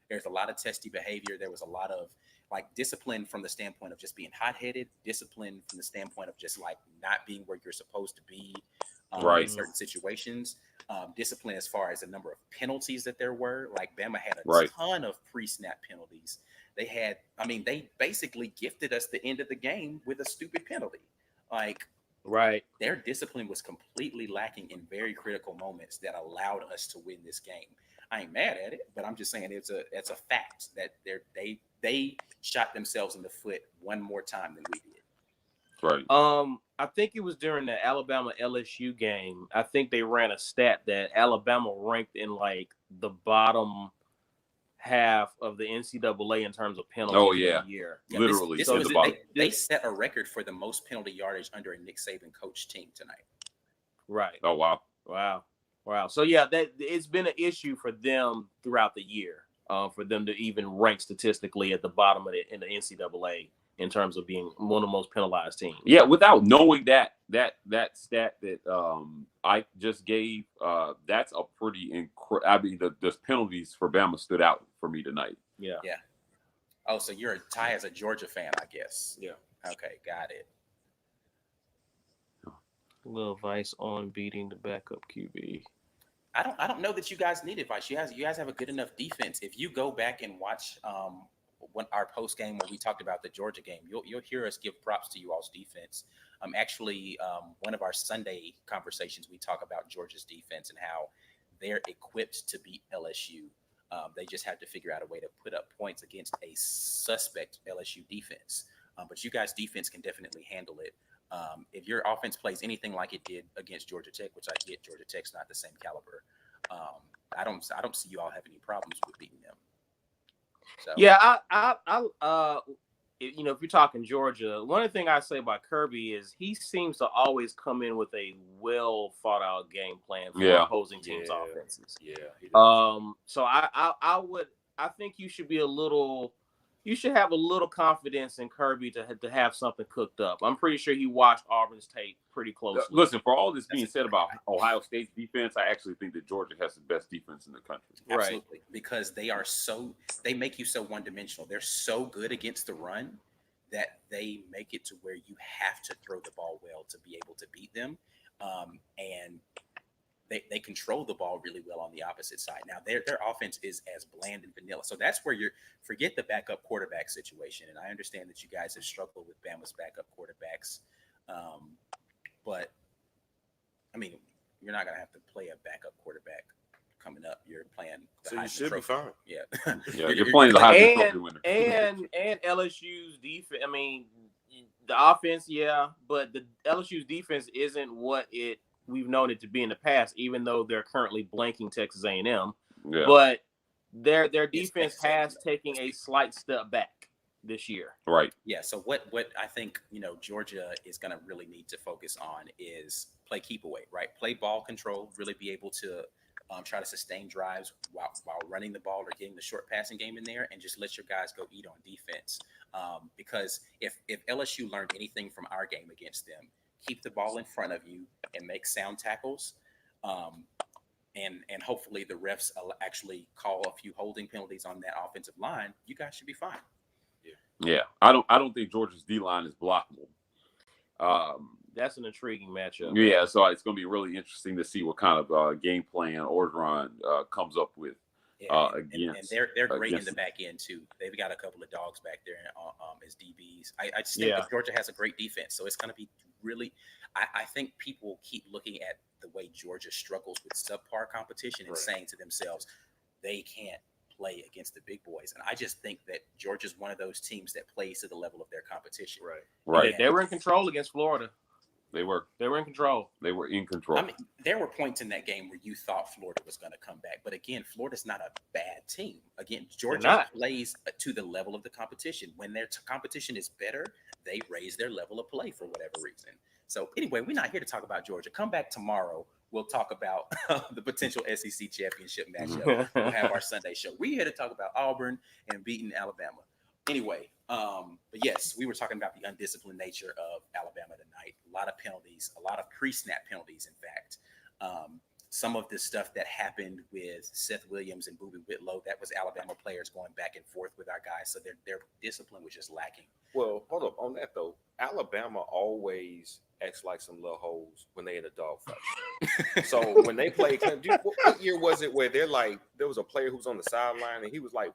there's a lot of testy behavior. There was a lot of like discipline from the standpoint of just being hot-headed, discipline from the standpoint of just like not being where you're supposed to be in certain situations. Discipline as far as the number of penalties that there were. Like, Bama had a ton of pre-snap penalties. They basically gifted us the end of the game with a stupid penalty. Like, right. Their discipline was completely lacking in very critical moments that allowed us to win this game. I ain't mad at it, but I'm just saying it's a fact that they shot themselves in the foot one more time than we did. Right. I think it was during the Alabama LSU game. I think they ran a stat that Alabama ranked in like the bottom half of the NCAA in terms of penalties. Oh yeah, in the year. Yeah, literally. They set a record for the most penalty yardage under a Nick Saban coach team tonight. Right. Oh wow. Wow. So yeah, that it's been an issue for them throughout the year, for them to even rank statistically at the bottom of it in the NCAA in terms of being one of the most penalized teams. Yeah, without knowing that stat that I just gave, that's a pretty incredible. I mean, the penalties for Bama stood out for me tonight. Yeah. Oh, so you're Ty as a Georgia fan, I guess. Yeah. Okay, got it. A little advice on beating the backup QB. I don't know that you guys need advice. You guys have a good enough defense. If you go back and watch our post game where we talked about the Georgia game, you'll hear us give props to you all's defense. Actually, one of our Sunday conversations, we talk about Georgia's defense and how they're equipped to beat LSU. They just have to figure out a way to put up points against a suspect LSU defense. But you guys' defense can definitely handle it. If your offense plays anything like it did against Georgia Tech, which I get, Georgia Tech's not the same caliber. I don't see you all have any problems with beating them. So. Yeah, if you're talking Georgia, one of the things I say about Kirby is he seems to always come in with a well thought out game plan for opposing teams' offenses. Yeah. So I think you should have a little confidence in Kirby to have something cooked up. I'm pretty sure he watched Auburn's tape pretty closely. Listen, for all this being said about Ohio State's defense, I actually think that Georgia has the best defense in the country. Absolutely, right. Because they make you so one-dimensional. They're so good against the run that they make it to where you have to throw the ball well to be able to beat them. And they control the ball really well on the opposite side. Now, their offense is as bland and vanilla. So that's where forget the backup quarterback situation. And I understand that you guys have struggled with Bama's backup quarterbacks. But, I mean, you're not going to have to play a backup quarterback coming up. You're playing the Heisman you should Trophy. be fine. Yeah, you're playing the Heisman Trophy winner. And LSU's defense, I mean, the offense, yeah, but the LSU's defense isn't what we've known it to be in the past, even though they're currently blanking Texas A&M. Yeah. But their defense has taken a slight step back this year. Right. Yeah. So what I think, Georgia is going to really need to focus on is play keep away, right? Play ball control, really be able to try to sustain drives while running the ball or getting the short passing game in there, and just let your guys go eat on defense. Because if LSU learned anything from our game against them, keep the ball in front of you and make sound tackles. And hopefully the refs actually call a few holding penalties on that offensive line. You guys should be fine. Yeah. I don't think Georgia's D line is blockable. That's an intriguing matchup. Yeah, so it's going to be really interesting to see what kind of game plan Orgeron comes up with. Yeah, and against they're great in against the back end too. They've got a couple of dogs back there as DBs. I just think that Georgia has a great defense, so it's going to be really. I think people keep looking at the way Georgia struggles with subpar competition and saying to themselves, they can't play against the big boys. And I just think that Georgia's one of those teams that plays to the level of their competition. Right. They were in control against Florida. They were in control. They were in control. I mean, there were points in that game where you thought Florida was going to come back. But again, Florida's not a bad team. Again, Georgia plays to the level of the competition. When their competition is better, they raise their level of play for whatever reason. So anyway, we're not here to talk about Georgia. Come back tomorrow. We'll talk about the potential SEC championship matchup. We'll have our Sunday show. We're here to talk about Auburn and beating Alabama. Anyway, but yes, we were talking about the undisciplined nature of Alabama tonight. A lot of penalties, a lot of pre-snap penalties, in fact. Some of the stuff that happened with Seth Williams and Boobie Whitlow, that was Alabama players going back and forth with our guys. So their discipline was just lacking. Well, hold up on that though. Alabama always acts like some little hoes when they in a dogfight. So when they play, what year was it where they're like, there was a player who was on the sideline and he was like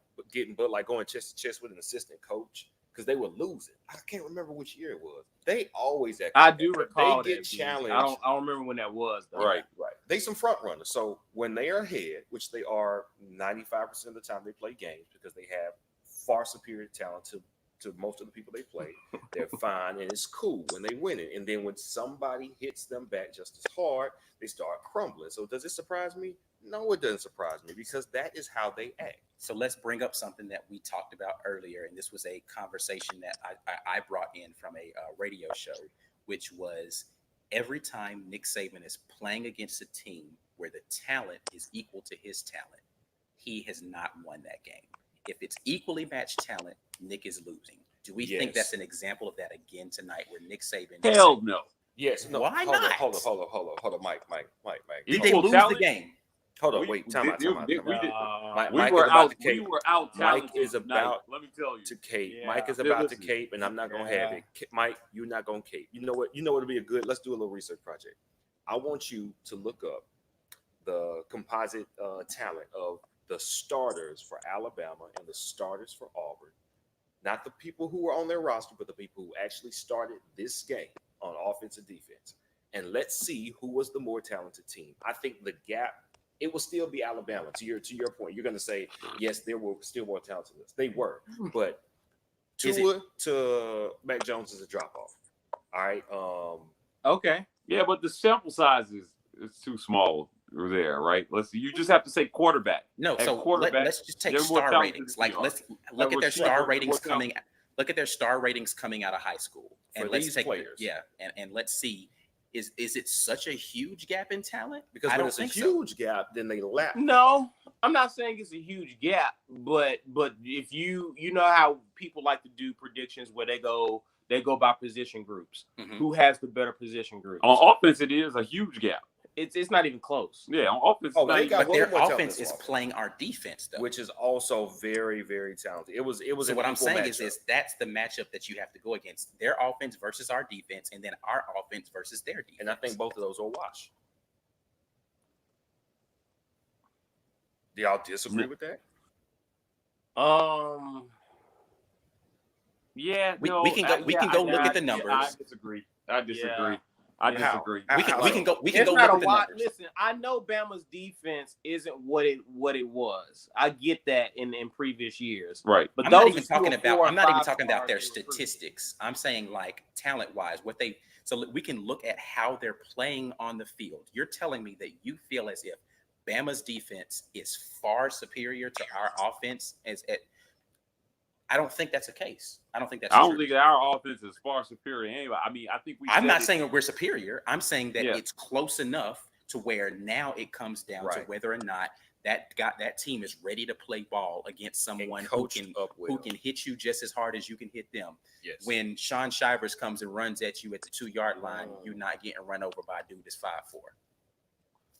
going chest to chest with an assistant coach because they were losing. I can't remember which year it was. They always act. I do recall they get challenged. I don't remember when that was though. Right. They some front runners. So when they are ahead, which they are 95% of the time they play games because they have far superior talent to most of the people they play, they're fine and it's cool when they win it. And then when somebody hits them back just as hard, they start crumbling. So does it surprise me? No, it doesn't surprise me because that is how they act. So let's bring up something that we talked about earlier. And this was a conversation that I brought in from a radio show, which was every time Nick Saban is playing against a team where the talent is equal to his talent, he has not won that game. If it's equally matched talent, Nick is losing. Do we think that's an example of that again tonight where Nick Saban? Hell no. Yes. No. Why not? Hold up, Mike. Did they lose the game? Hold on, wait. Time out. We Mike were out. We were out. Mike is about. Let me tell you. To cape. Yeah. Mike is about to cape, and I'm not gonna have it. Mike, you're not gonna cape. You know what? It'll be a good. Let's do a little research project. I want you to look up the composite talent of the starters for Alabama and the starters for Auburn. Not the people who were on their roster, but the people who actually started this game on offense and defense. And let's see who was the more talented team. I think the gap, it will still be Alabama. To your point, you're going to say, yes, there were still more talented than us. They were. But Tua to Mac Jones is a drop-off. All right. Okay. Yeah, but the sample size is too small there, right? You just have to say quarterback. No, so let's just take star ratings. Like let's look at their star ratings coming. Look at their star ratings coming out of high school, and let's take players. And let's see, is it such a huge gap in talent? Because when it's a huge gap, then they lack. No, I'm not saying it's a huge gap, but if you know how people like to do predictions where they go by position groups. Mm-hmm. Who has the better position groups? On offense, it is a huge gap. It's not even close. Yeah, on offense. But their offense is playing our defense, though, which is also very, very talented. It was. So what I'm saying is that's the matchup that you have to go against: their offense versus our defense, and then our offense versus their defense. And I think both of those are wash. Do y'all disagree with that? Yeah, we can go look at the numbers. I disagree. Yeah. I disagree. We can go look at the numbers. Listen, I know Bama's defense isn't what it was. I get that in previous years. Right. But I'm not even talking about their statistics. I'm saying like talent wise, so we can look at how they're playing on the field. You're telling me that you feel as if Bama's defense is far superior to our offense I don't think that's the case. I don't think that our offense is far superior anyway. I mean, I think I'm not saying we're superior. I'm saying that it's close enough to where now it comes down to whether or not that team is ready to play ball against someone who can hit you just as hard as you can hit them. Yes. When Sean Shivers comes and runs at you at the 2-yard line, you're not getting run over by a dude that's 5'4".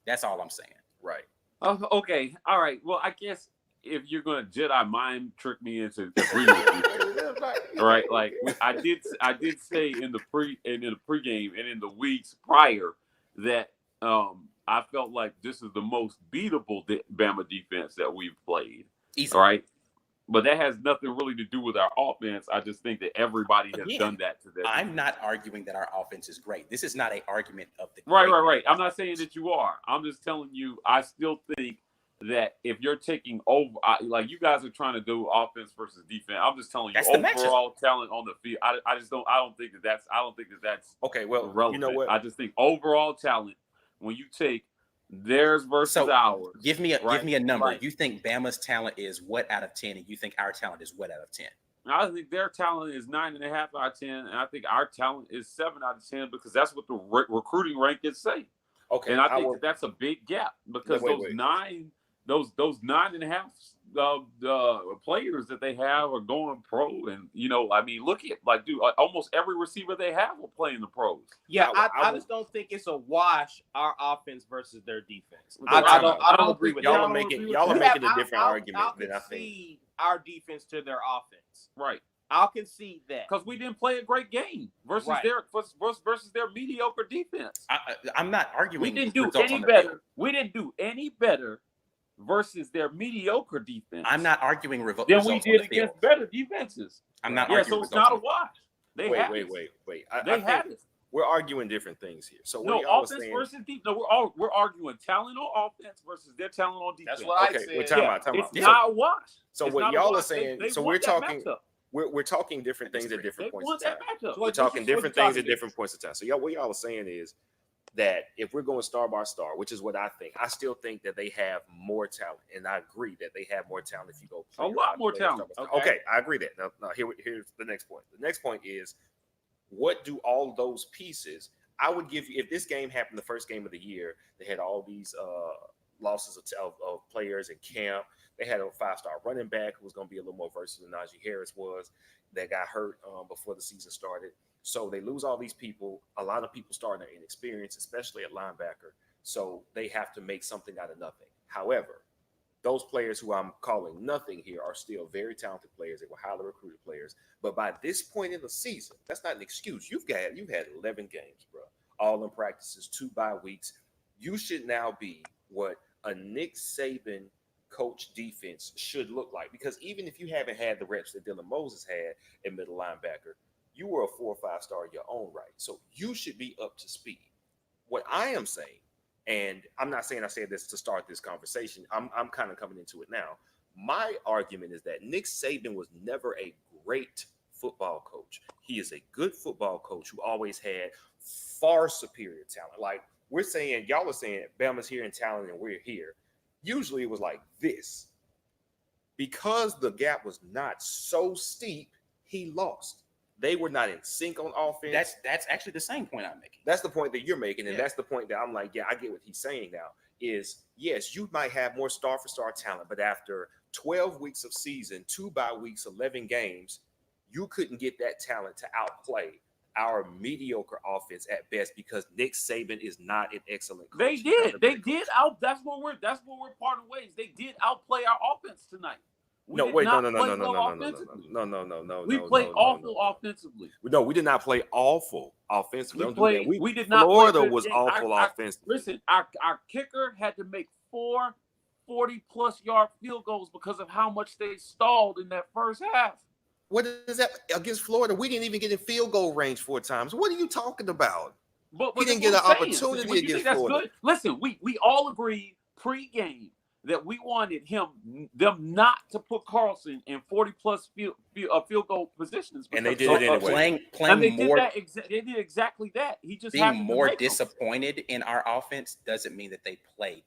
That's all I'm saying. Right. Okay. All right. Well, I guess if you're going to Jedi mind trick me into agreeing with you, right? Like I did say in the pregame and in the weeks prior that I felt like this is the most beatable Bama defense that we've played. Easy. All right. But that has nothing really to do with our offense. I just think that everybody has done that to them. I'm not arguing that our offense is great. This is not an argument of the right. I'm not saying that you are. I'm just telling you, I still think that if you're taking over, like you guys are trying to do offense versus defense, I'm just telling you overall talent on the field. I don't think that's okay. Well, relevant. You know what? I just think overall talent, when you take theirs versus ours. Give me a number. Right. You think Bama's talent is what out of 10, and you think our talent is what out of 10? I think their talent is 9.5 out of 10, and I think our talent is 7 out of 10 because that's what the recruiting rankings say. Okay, and I think that's a big gap because those 9.5 players that they have are going pro, and look at almost every receiver they have will play in the pros. Yeah, I just don't think it's a wash our offense versus their defense. I don't agree with y'all. That. Y'all are making a different argument than I think. Our defense to their offense, right? I'll concede that because we didn't play a great game versus their mediocre defense. I'm not arguing. We didn't do any better. We didn't do any better versus their mediocre defense. I'm not arguing then we did against better defenses. I'm not arguing. So it's not a wash. Wait. They had it. We're arguing different things here. So offense versus defense. No, we're arguing talent on offense versus their talent on defense. That's what I said. We're talking about. It's not a wash. So what y'all are saying? So we're talking. We're talking different things at different points in time. We're talking different things at different points in time. So what y'all are saying is that if we're going star by star, which is what I think, I still think that they have more talent, and I agree that they have more talent. If you go a lot more talent. Okay, I agree that. Now here's the next point. The next point is, what do all those pieces? I would give you, if this game happened the first game of the year, they had all these losses of players in camp. They had a 5-star running back who was going to be a little more versatile than Najee Harris was, that got hurt before the season started. So they lose all these people. A lot of people starting their inexperience, especially at linebacker. So they have to make something out of nothing. However, those players who I'm calling nothing here are still very talented players. They were highly recruited players. But by this point in the season, that's not an excuse. You've had 11 games, bro, all in practices, 2 bye weeks. You should now be what a Nick Saban coach defense should look like. Because even if you haven't had the reps that Dylan Moses had at middle linebacker, you were a 4 or 5-star in your own right. So you should be up to speed. What I am saying, and I'm not saying I said this to start this conversation, I'm kind of coming into it now. My argument is that Nick Saban was never a great football coach. He is a good football coach who always had far superior talent. Like we're saying, y'all are saying Bama's here in talent and we're here. Usually it was like this. Because the gap was not so steep, he lost. They were not in sync on offense. That's actually the same point I'm making. That's the point that you're making, and that's the point that I'm like, yeah, I get what he's saying now. Is yes, you might have more star-for-star talent, but after 12 weeks of season, 2 bye weeks, 11 games, you couldn't get that talent to outplay our mediocre offense at best because Nick Saban is not an excellent coach. They did out. That's what we're parting ways. They did outplay our offense tonight. No. We played awful offensively. No, we did not play awful offensively. We did not. Florida was awful offensively. Listen, our kicker had to make 4 40-plus yard field goals because of how much they stalled in that first half. What is that against Florida? We didn't even get in field goal range 4 times. What are you talking about? But we didn't get an opportunity against Florida. Good? Listen, we all agreed pre-game that we wanted them not to put Carlson in 40-plus field goal positions. And they did it anyway. They did exactly that. He just being more disappointed in our offense doesn't mean that they played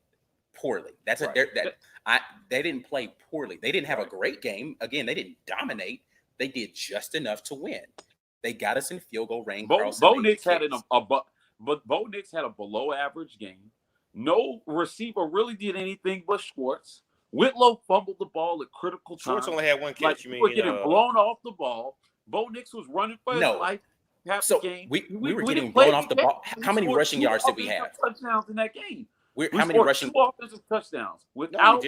poorly. They didn't play poorly. They didn't have a great game. Again, they didn't dominate. They did just enough to win. They got us in field goal range. Bo Nix had Bo Nix had a below average game. No receiver really did anything but Schwartz. Whitlow fumbled the ball at critical times. Schwartz only had 1 catch. You were getting blown off the ball. Bo Nix was running for his life half the game. We were getting blown off the ball. How many rushing yards did we have? Touchdowns in that game. How many rushing? 2 offensive touchdowns without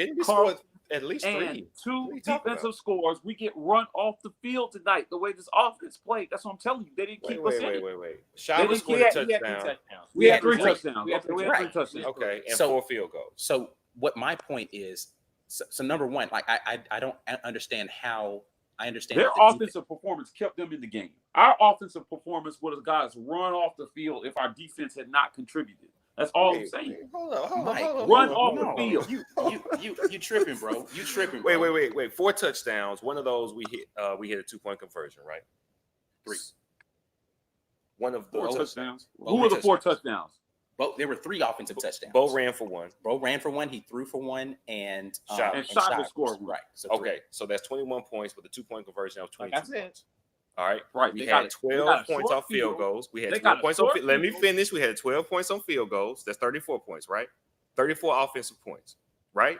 At least and three. two What are you talking defensive scores. We get run off the field tonight. The way this offense played, that's what I'm telling you. They didn't keep us in it. Wait. Shaba They scored a He had 3 touchdown. touchdowns. We had three 3 touchdowns. We had Okay, we had Right. 3 touchdowns. Okay, and So- 4 field goals. So what my point is, so number one, like I don't understand how I understand Their that the offensive performance kept them in the game. Our offensive performance would have guys run off the field if our defense had not contributed. That's all I'm saying. Hold on. Mike, Run off the no, field. You tripping, bro. You tripping, bro. Wait. 4 touchdowns. One of those we hit a 2-point conversion, right? 3. One of 4 those touchdowns. Well, Who were the touchdowns. 4 touchdowns? There were 3 offensive touchdowns. Bo ran for 1. Bro ran for 1. He threw for 1, and Shot. And Shaba Shot scored 1. Right. So Okay, so that's 21 points with a 2-point conversion. That was 22 Like I said. points. All right. Right. We They got had a 12 points short off field goals. We had They 12 got a points on short field. Let me field. finish. We had 12 points on field goals. That's 34 points, right? 34 offensive points, right?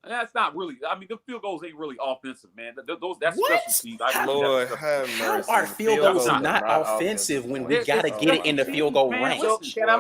That's not really. I mean, the field goals ain't really offensive, man. That's What? special teams. Lord That's have how mercy. are field goals goals are not offensive when we It's gotta get it in the field goal man. range? So Listen, can I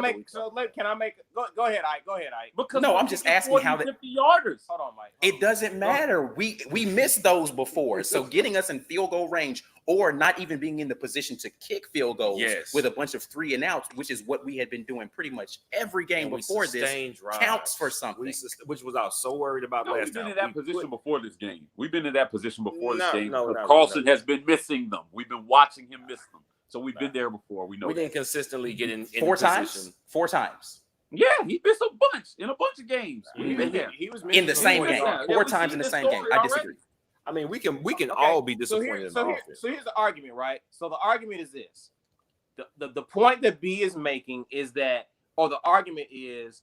make? Go ahead, Ike. Go ahead, Ike. because No, we I'm just get asking 40, how that- 50 yarders. Hold on, Mike. It doesn't matter. We missed those before. So getting us in field goal range or not even being in the position to kick field goals Yes. with a bunch of 3 and outs, which is what we had been doing pretty much every game And we before this, sustained drives. counts for something. Which was I was so worried about No, last we've been time. in that We position put- before this game. We've been in that position before No, this game. no, because no, Carlson no. has been missing them. We've been watching him miss them. So we've been there before. We know we that. didn't consistently get in 4 the times? position. 4 times. Yeah, he missed a bunch in a bunch of games. We've been there. He was In the same missing game. some points. 4 we times seen in the this same game. story I already. disagree. I mean, we can Okay, all be So, disappointed in the offense. here's the argument, right? So the argument is this: the point that B is making is that, or the argument is,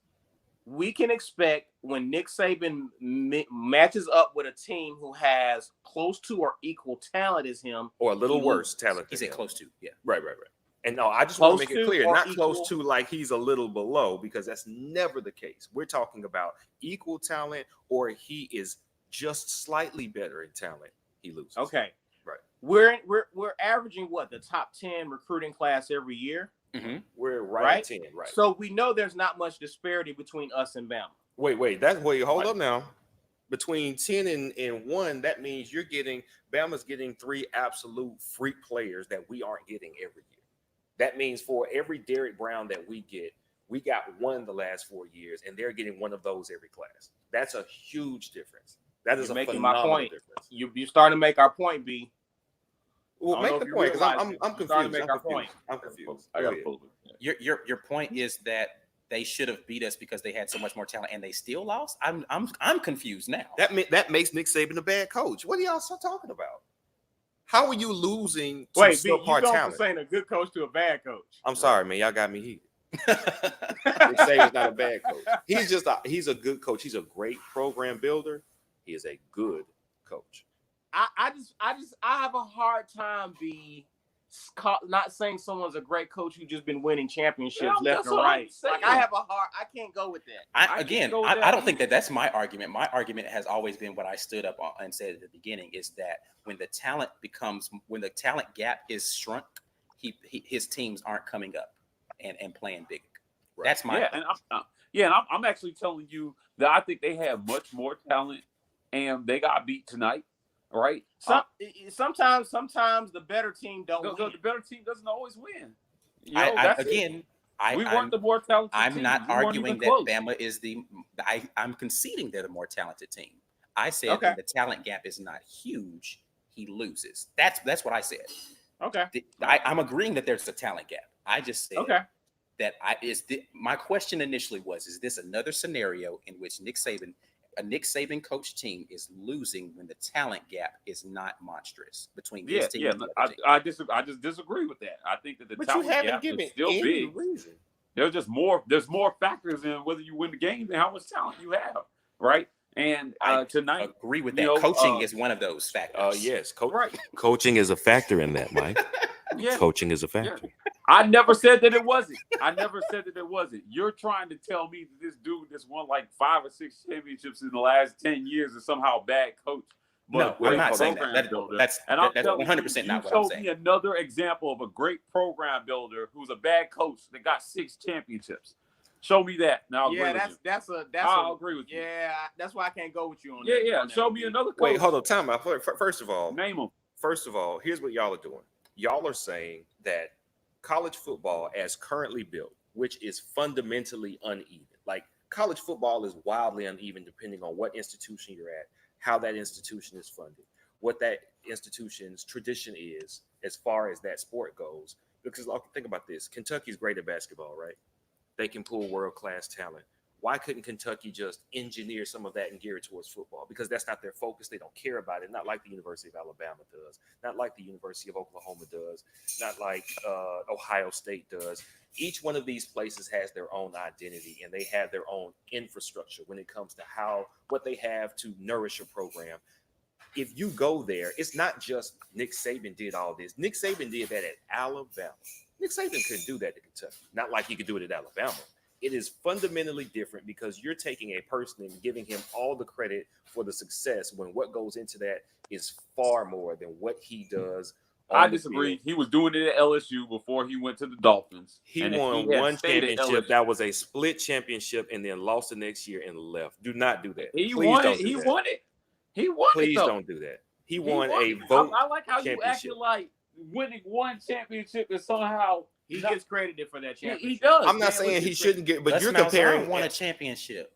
we can expect when Nick Saban matches up with a team who has close to or equal talent as him, Or a little he worse loses. talent. He than said him. close to, yeah. Right. And no, I just want to Close make it to clear, or not equal? close to like he's a little below, because that's never the case. We're talking about equal talent, or he is just slightly better in talent. He loses. Okay, Right. We're averaging what, the top 10 recruiting class every year, We're right, Right? at 10. Right. so we know there's not much disparity between us and Bama. Hold up now. Between 10 and 1, that means Bama's getting 3 absolute freak players that we aren't getting every year. That means for every Derrick Brown that we get, we got 1 the last 4 years, and they're getting 1 of those every class. That's a huge difference. That is You're a making my phenomenal point. difference. You're starting to make our point, B. Well, I don't make know the if you point, because realize I'm it. You're starting to make our point. I'm confused. I Go got ahead. to pull it. Your point is that they should have beat us because they had so much more talent and they still lost. I'm confused now. That makes Nick Saban a bad coach. What are y'all still talking about? How are you losing to Wait, B, you subpar going from talent? saying a good coach to a bad coach? I'm sorry, man. Y'all got me heated. Nick Saban's not a bad coach. He's a good coach. He's a great program builder. He is a good coach. I have a hard time not saying someone's a great coach who's just been winning championships Yeah, left that's and what I'm right. saying. Like I can't go with that. I don't think that's my argument. My argument has always been what I stood up on and said at the beginning is that when the talent gap is shrunk, his teams aren't coming up and playing big. Right. That's my And I'm actually telling you that I think they have much more talent, and they got beat tonight. Right? Sometimes the better team don't win. The better team doesn't always win. You know, we weren't the more talented I'm team. not We weren't arguing even that close. Bama is I'm conceding they're the more talented team. I said Okay. when the talent gap is not huge, he loses. That's what I said. Okay. I'm agreeing that there's a talent gap. I just said Okay. that my question initially was, is this another scenario in which a Nick Saban coach team is losing when the talent gap is not monstrous between his team and the other team? I just disagree with that. I think that the But you talent haven't gap given is still any big. reason. There's more factors in whether you win the game than how much talent you have, right? And I tonight, agree with you that. know, Coaching is one of those factors. Yes, right? Coaching is a factor in that, Mike. Yeah. Coaching is a factor. I never said that it wasn't. You're trying to tell me that this dude that's won like 5 or 6 championships in the last 10 years is somehow a bad coach. No, But I'm not saying program that. builder. That's I'm telling 100% you, not what you I'm showed saying. me another example of a great program builder who's a bad coach that got 6 championships. Show me that. Now, I'll agree with you. Yeah, that's why I can't go with you on Yeah, that. yeah. on that Show one, me B. another coach. Wait, hold on. Time out. First of all, Name them. First of all, here's what y'all are doing. Y'all are saying that college football, as currently built, which is fundamentally uneven, like college football is wildly uneven depending on what institution you're at, how that institution is funded, what that institution's tradition is as far as that sport goes. Because think about this: Kentucky's great at basketball, right? They can pull world-class talent. Why couldn't Kentucky just engineer some of that and gear it towards football? Because that's not their focus. They don't care about it. Not like the University of Alabama does. Not like the University of Oklahoma does. Not like Ohio State does. Each one of these places has their own identity and they have their own infrastructure when it comes to what they have to nourish a program. If you go there, it's not just Nick Saban did all this. Nick Saban did that at Alabama. Nick Saban couldn't do that at Kentucky. Not like he could do it at Alabama. It is fundamentally different because you're taking a person and giving him all the credit for the success when what goes into that is far more than what he does. I disagree. He was doing it at LSU before he went to the Dolphins. He won one championship that was a split championship and then lost the next year and left. Do not do that. He won it. He won it. Please don't do that. He won a vote. I like how you acted like winning one championship is somehow he gets credited for that championship. He does. I'm not saying he shouldn't get, but you're comparing. Won a championship.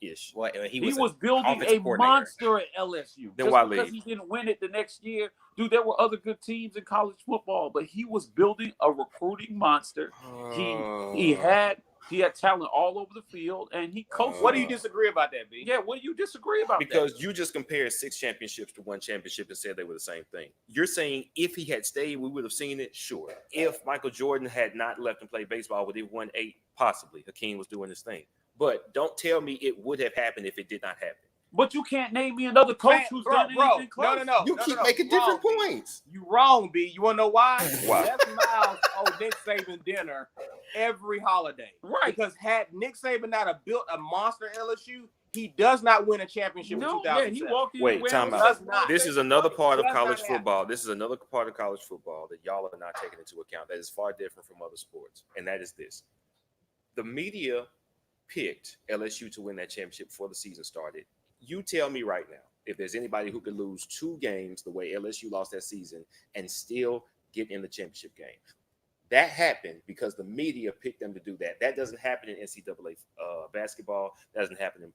Ish. Well, he was building a monster at LSU. Then why leave? Because he didn't win it the next year, dude. There were other good teams in college football, but he was building a recruiting monster. He had talent all over the field, and he coached. What do you disagree about that, B? Yeah, what do you disagree about? Because you just compared 6 championships to 1 championship and said they were the same thing. You're saying if he had stayed, we would have seen it. Sure. If Michael Jordan had not left and played baseball, would he have won 8? Possibly. Hakeem was doing his thing. But don't tell me it would have happened if it did not happen. But you can't name me another coach who's done anything close. No. You keep making different points. You wrong, B. You want to know why? Why? Les Miles owed Nick Saban dinner every holiday. Right. Because had Nick Saban not have built a monster LSU, he does not win a championship in 2007. He walked in. Wait, time out. This is another part of That's college not football. This is another part of college football that y'all are not taking into account that is far different from other sports. And that is this. The media picked LSU to win that championship before the season started. You tell me right now, if there's anybody who could lose 2 games the way LSU lost that season and still get in the championship game. That happened because the media picked them to do that. That doesn't happen in NCAA basketball. That doesn't happen in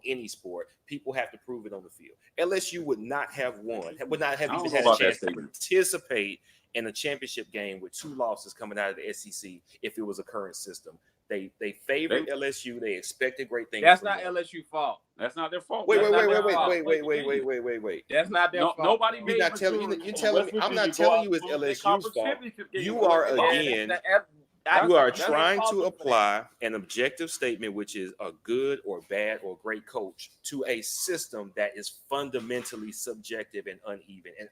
any sport. People have to prove it on the field. LSU would not have won, would not have even had a chance to participate in a championship game with 2 losses coming out of the SEC if it was a current system. They favored LSU. They expected great things. That's not LSU fault. That's not their fault. Wait. That's not their fault. Nobody made I'm not telling you it's LSU's fault. You are trying to apply an objective statement, which is a good or bad or great coach, to a system that is fundamentally subjective and uneven. And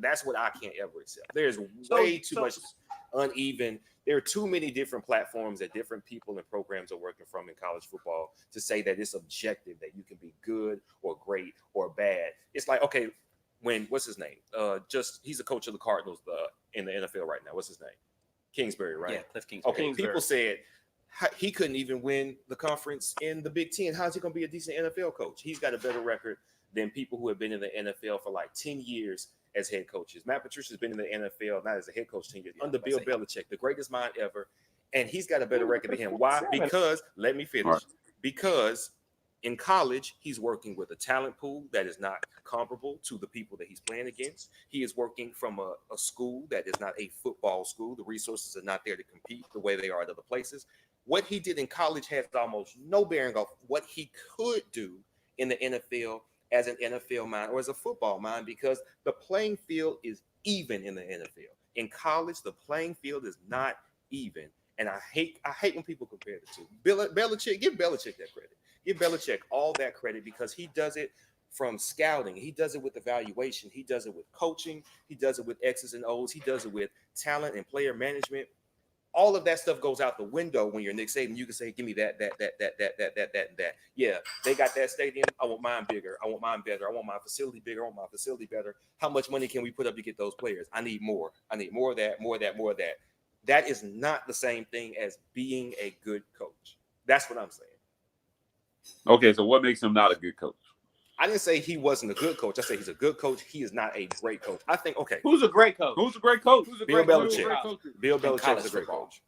that's what I can't ever accept. There's way too much uneven. There are too many different platforms that different people and programs are working from in college football to say that it's objective, that you can be good or great or bad. It's like, okay, what's his name? He's a coach of the Cardinals in the NFL right now. What's his name? Kingsbury, right? Yeah, Cliff Kingsbury. Okay, people said he couldn't even win the conference in the Big Ten. How's he going to be a decent NFL coach? He's got a better record than people who have been in the NFL for like 10 years as head coaches. Matt Patricia's been in the NFL, not as a head coach 10 years, under Bill Belichick, the greatest mind ever, and he's got a better record than him. Why? Because, let me finish, because in college, he's working with a talent pool that is not comparable to the people that he's playing against. He is working from a school that is not a football school. The resources are not there to compete the way they are at other places. What he did in college has almost no bearing on what he could do in the NFL as an NFL mind or as a football mind, because the playing field is even in the NFL. In college, the playing field is not even. And I hate when people compare the two. Belichick, give Belichick that credit. Give Belichick all that credit because he does it from scouting. He does it with evaluation. He does it with coaching. He does it with X's and O's. He does it with talent and player management. All of that stuff goes out the window when you're Nick Saban. You can say, give me that, and that. Yeah, they got that stadium. I want mine bigger. I want mine better. I want my facility bigger. I want my facility better. How much money can we put up to get those players? I need more. I need more of that, more of that, more of that. That is not the same thing as being a good coach. That's what I'm saying. Okay, so what makes him not a good coach? I didn't say he wasn't a good coach. I said he's a good coach. He is not a great coach. I think, okay, Who's a great coach? Who's a great coach? Who's a Bill great coach? Belichick. Bill Belichick college is a great football. coach.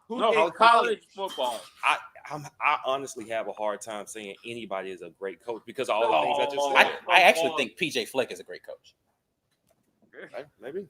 Who's No, in college football. I honestly have a hard time saying anybody is a great coach because of all the things I just said. I actually think PJ Fleck is a great coach. Maybe.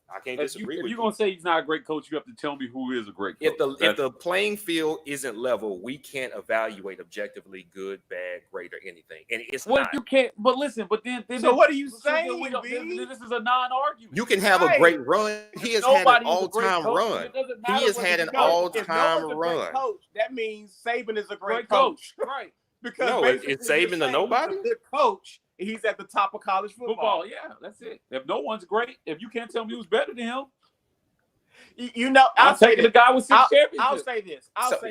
I can't If disagree you're with you. going to say he's not a great coach, you have to tell me who is a great coach. If the playing field isn't level, we can't evaluate objectively good, bad, great, or anything. And it's well, not. you can't. But listen, but then So what are you so saying, we don't- B? This is a non-argument. You can have a Right. great run. He has had an Nobody is a great all-time coach. run. It doesn't He matter has whether had he's an a coach. all-time If no one's a great run. coach, that means Saban is a great, Great coach, right? Because No, basically it's you're Saban to saying he's nobody? a good coach. He's at the top of college football. Football, yeah, that's it. If no one's great, if you can't tell me who's better than him, You know, I'm taking the guy with 6 I'll championships. say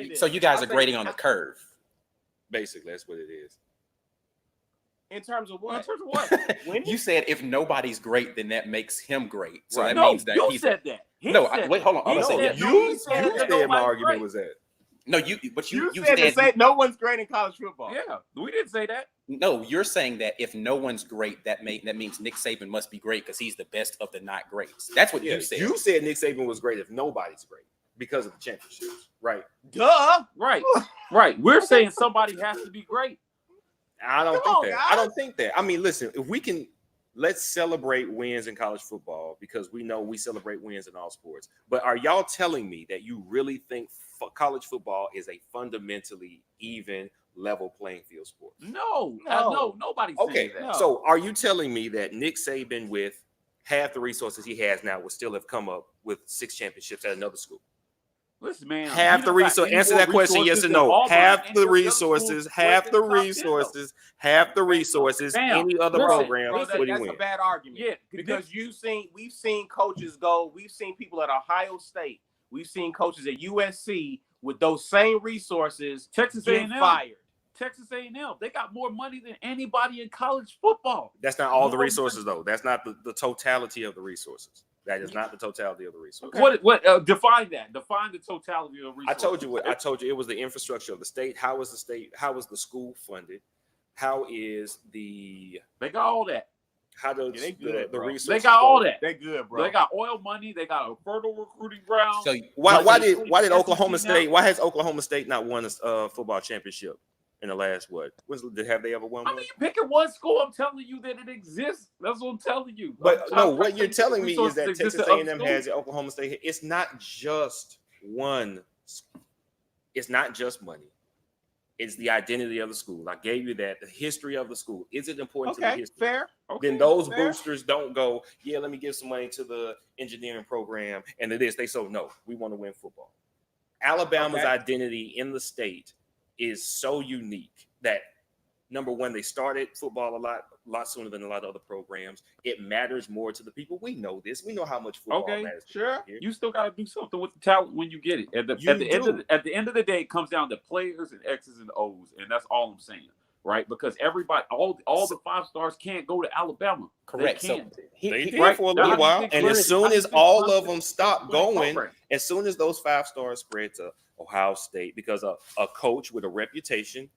this. So you guys I'll are say grading this. on the curve. Basically, that's what it is. In terms of what? In terms of what? Winning? You said if nobody's great, then that makes him great. So Right. that No, means that you he's said that. He No, said wait, hold on. that. I'm He gonna say said- that. You said said that my nobody's argument great. was that. no. You said to say no one's great in college football. Yeah, we didn't say that. no. You're saying that if no one's great, that means Nick Saban must be great because he's the best of the not greats. That's what Yeah, you said. you said Nick Saban was great if nobody's great because of the championships, right? Duh. Right, right. We're saying somebody has to be great. I don't Come on, think that. guys. I don't think that. I mean, listen, if we can, let's celebrate wins in college football because we know we celebrate wins in all sports. But are y'all telling me that you really think college football is a fundamentally even level playing field sport? No, nobody's Okay, saying that. so are you telling me that Nick Saban, with half the resources he has now, would still have come up with 6 championships at another school? Listen, man. Half the resources. Answer that question, yes or no. Half the resources. Half the resources. Half the resources. Bam. Any other Listen, program bro, would he That's win? a bad argument. Yeah, Because we've seen coaches go, we've seen people at Ohio State, we've seen coaches at USC with those same resources Texas get A&M. fired. Texas A&M, they got more money than anybody in college football. That's not all the More resources, though. That's not the totality of the resources. That is not the totality of the resources. What define that? Define the totality of resources. I told you what I told you. It was the infrastructure of the state. How was the state? How was the school funded? How is the They got all that. how does Yeah, they good, the bro. resources? They got all that. They good, bro. They got oil money. They got a fertile recruiting ground. So Why did SEC Oklahoma now? State? Why has Oklahoma State not won a football championship in the last what? Have they ever won I one? mean, you picking one school. I'm telling you that it exists. That's what I'm telling you. But I'm no, trying what to you're tell telling you me is resources that exist Texas at other A&M schools. has it, Oklahoma State. It's not just one. It's not just money. It's the identity of the school. I gave you that. The history of the school. Is it important to the okay, history? fair. Okay. Then those fair. boosters don't go, yeah, let me give some money to the engineering program and to this. They so no, we want to win football. Alabama's Okay. identity in the state is so unique that number one, they started football a lot sooner than a lot of other programs. It matters more to the people. We know this. We know how much football Okay, matters. to sure. people here. You still got to do something with the talent when you get it. At the end of the day, it comes down to players and X's and O's, and that's all I'm saying, right? Because everybody, all the 5 stars can't go to Alabama. correct. They So can't. They did right. for a Now, little how do you while. think And Florida- as soon how do you as think all Florida of them stopped winning going, program? as soon as those 5 stars spread to Ohio State, because a coach with a reputation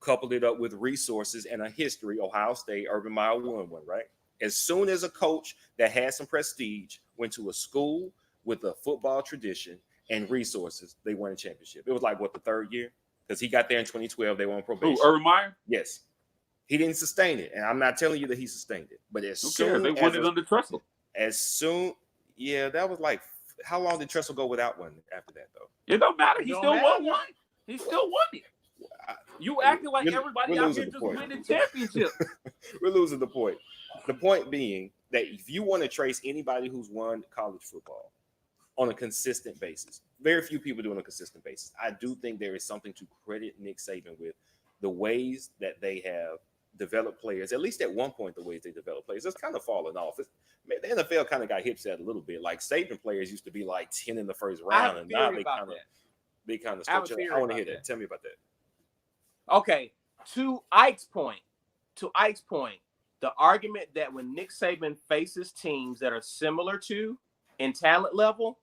coupled it up with resources and a history, Ohio State, Urban Meyer won one, right? As soon as a coach that had some prestige went to a school with a football tradition and resources, they won a championship. It was like, what, the 3rd year? Because he got there in 2012. They won probation. Who, Urban Meyer? Yes. He didn't sustain it. And I'm not telling you that he sustained it. But as Who soon cares? They as won it under Tressel. yeah, that was like, how long did Tressel go without one after that, though? It don't matter. He Don't still matter. won one. He still won it. You acting like We're- everybody we're out losing here the just point. winning championships. We're losing the point. The point being that if you want to trace anybody who's won college football on a consistent basis, very few people do it on a consistent basis. I do think there is something to credit Nick Saban with the ways that they have developed players, at least at one point, the ways they develop players. It's kind of fallen off. The NFL kind of got hip set a little bit. Like Saban players used to be like 10 in the first I have round, a and now theory about that. they kind of I have a stretch. theory I want to about hear that. that. Tell me about that. Okay, to Ike's point, the argument that when Nick Saban faces teams that are similar to in talent level,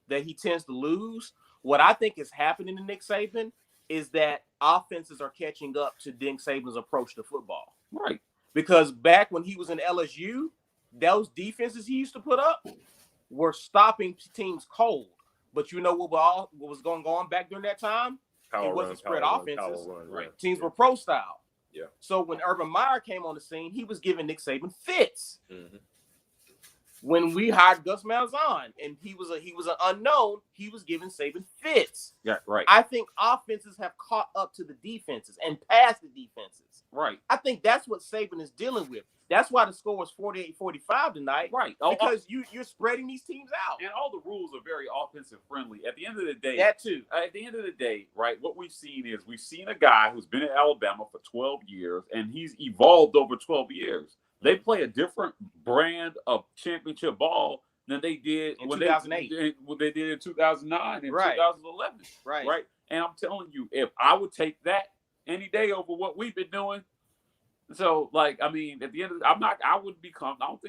that he tends to lose. What I think is happening to Nick Saban is that offenses are catching up to Nick Saban's approach to football. Right. Because back when he was in LSU, those defenses he used to put up were stopping teams cold. But you know what was going on back during that time? It wasn't spread offenses. Right. Teams were pro style. Yeah. So when Urban Meyer came on the scene, he was giving Nick Saban fits. Mm-hmm. When we hired Gus Malzahn and he was an unknown, he was giving Saban fits. Yeah, right. I think offenses have caught up to the defenses and passed the defenses. Right. I think that's what Saban is dealing with. That's why the score was 48-45 tonight. Right. Because you're spreading these teams out. And all the rules are very offensive friendly. At the end of the day, That too. At the end of the day, right, what we've seen a guy who's been at Alabama for 12 years, and he's evolved over 12 years. They play a different brand of championship ball than they did in when 2008. What they did in 2009 and Right. 2011. Right. And I'm telling you, if I would take that any day over what we've been doing. So, like, I mean, at the end of I don't think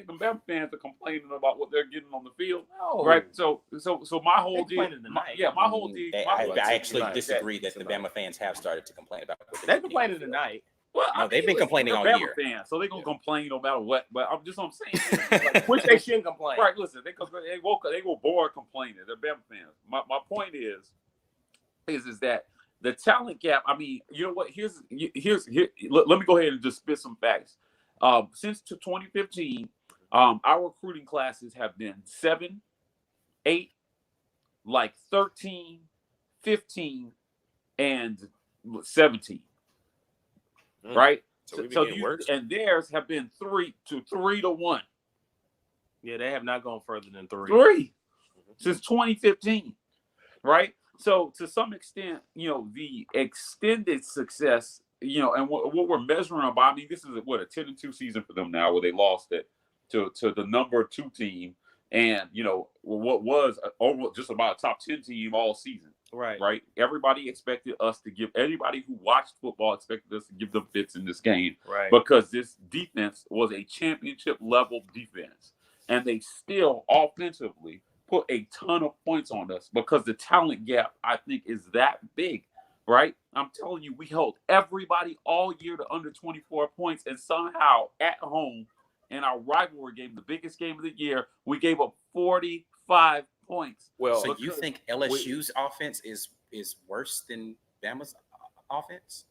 the Bama fans are complaining about what they're getting on the field. No. Right. So my whole They deal. complaining tonight. My whole deal. I actually disagree that the Bama fans have started to complain about what They're complaining tonight. Well, No, they've been complaining all they're year. Bama fans, so they're gonna complain no matter what. But I'm saying, Which they shouldn't complain. right? Listen, they go bored complaining. They're Bama fans. My point is that the talent gap. I mean, you know what? Here. Let me go ahead and just spit some facts. Since 2015, our recruiting classes have been 7, 8, like 13, 15, and 17. Right? So worse. And theirs have been 3 to 1. Yeah, they have not gone further than 3. 3 since 2015. Right? So to some extent, the extended success, and what we're measuring about, I mean, this is a 10-2 season for them now, where they lost it to the number 2 team, and what was over just about a top 10 team all season. Right. Everybody expected us to anybody who watched football expected us to give them fits in this game. Right. Because this defense was a championship level defense. And they still offensively put a ton of points on us because the talent gap, I think, is that big. Right. I'm telling you, we held everybody all year to under 24 points, and somehow at home in our rivalry game, the biggest game of the year, we gave up 45 points. Well, so you think LSU's offense is worse than Bama's offense?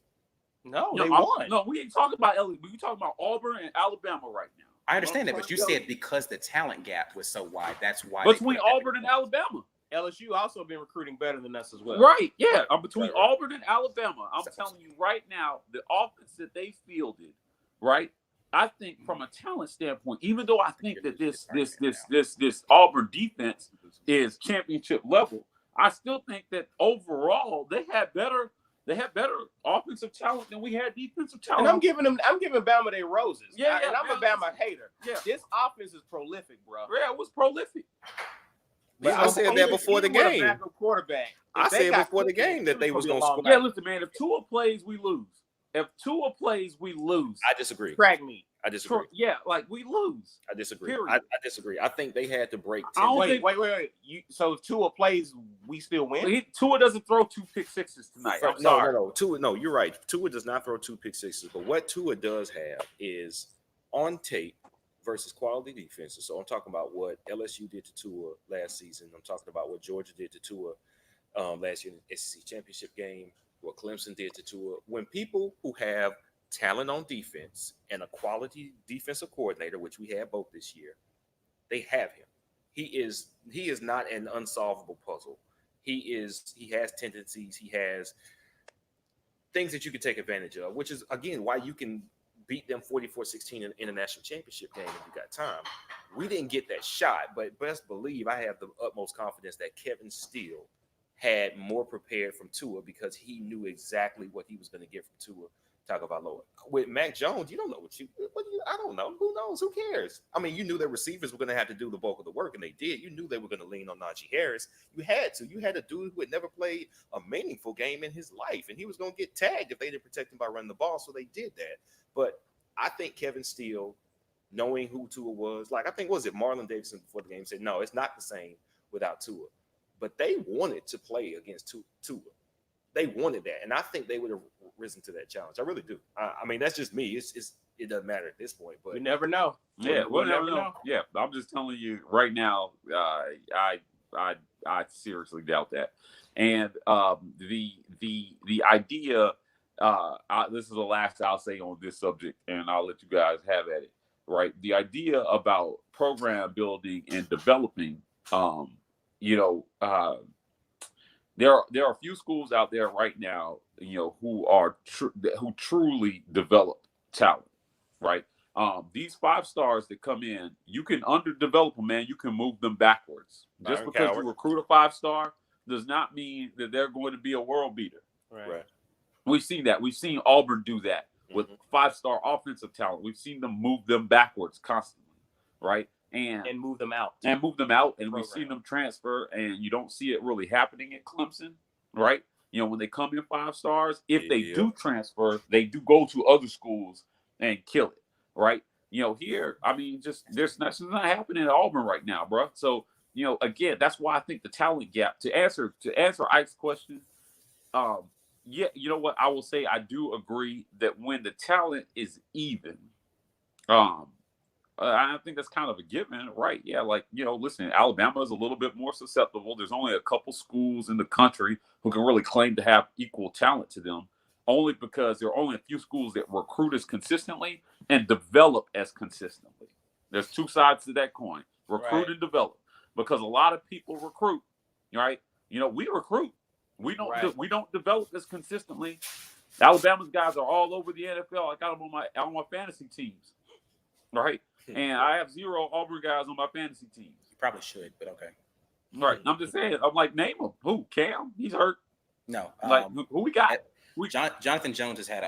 No, they won. No, we ain't talking about LSU. We talking about Auburn and Alabama right now. I understand that, but you said because the talent gap was so wide, that's why. Between Auburn and Alabama. LSU also been recruiting better than us as well. Right, yeah. Between Auburn and Alabama, I'm telling you right now, the offense that they fielded, right? I think from a talent standpoint, even though I think that this Auburn defense is championship level, I still think that overall they had better offensive talent than we had defensive talent. And I'm giving Bama their roses. Yeah, and I'm a Bama hater. Yeah. This offense is prolific, bro. Yeah, it was prolific. But I said that before the game. Quarterback. I said before the game that they was going to score. Yeah, listen, man. If Tua plays, we lose. If Tua plays, we lose. I disagree. Track me. I disagree. Yeah, like we lose. I disagree. Period. I disagree. I think they had to break. Wait. So if Tua plays, we still win? Tua doesn't throw 2 pick sixes tonight. I'm sorry. No. Tua, no, you're right. Tua does not throw 2 pick sixes. But what Tua does have is on tape versus quality defenses. So I'm talking about what LSU did to Tua last season. I'm talking about what Georgia did to Tua last year in the SEC championship game. What Clemson did to Tua. When people who have talent on defense and a quality defensive coordinator, which we had both this year, they have him. He is not an unsolvable puzzle. He has tendencies. He has things that you can take advantage of, which is, again, why you can beat them 44-16 in the international championship game if you got time. We didn't get that shot, but best believe I have the utmost confidence that Kevin Steele had more prepared from Tua because he knew exactly what he was going to get from Tua Tagovailoa. With Mac Jones, you don't know I don't know. Who knows? Who cares? I mean, you knew that receivers were going to have to do the bulk of the work, and they did. You knew they were going to lean on Najee Harris. You had to. You had a dude who had never played a meaningful game in his life, and he was going to get tagged if they didn't protect him by running the ball, so they did that. But I think Kevin Steele, knowing who Tua was, like I think, was it Marlon Davidson before the game said, no, it's not the same without Tua. But they wanted to play against Tua. they wanted that, and I think they would have risen to that challenge. I really do. I mean, that's just me. It doesn't matter at this point, but we never know. Yeah, we'll never know. Yeah, I'm just telling you right now. I seriously doubt that. And the idea. This is the last I'll say on this subject, and I'll let you guys have at it. Right, the idea about program building and developing. There are a few schools out there right now, who truly develop talent. Right. These 5 stars that come in, you can underdevelop them, man. You can move them backwards. Just because you recruit a 5-star does not mean that they're going to be a world beater. right. We've seen that. We've seen Auburn do that with 5-star offensive talent. We've seen them move them backwards constantly, right? And move them out. And we've seen them transfer, and you don't see it really happening at Clemson, right? When they come in 5 stars, if they do transfer, they do go to other schools and kill it, right? Here, I mean, there's not happening at Auburn right now, bro. So, again, that's why I think the talent gap. To answer Ike's question, yeah, you know what? I will say I do agree that when the talent is even, I think that's kind of a given, right? Yeah, listen, Alabama is a little bit more susceptible. There's only a couple schools in the country who can really claim to have equal talent to them, only because there are only a few schools that recruit as consistently and develop as consistently. There's 2 sides to that coin, recruit and develop, because a lot of people recruit, right? We recruit. We don't develop as consistently. Alabama's guys are all over the NFL. I got them on my fantasy teams, right? And I have 0 Auburn guys on my fantasy teams. You probably should, but okay. Right. I'm just saying. I'm like, name them. Who? Cam? He's hurt. No. Who we got? Jonathan Jones has had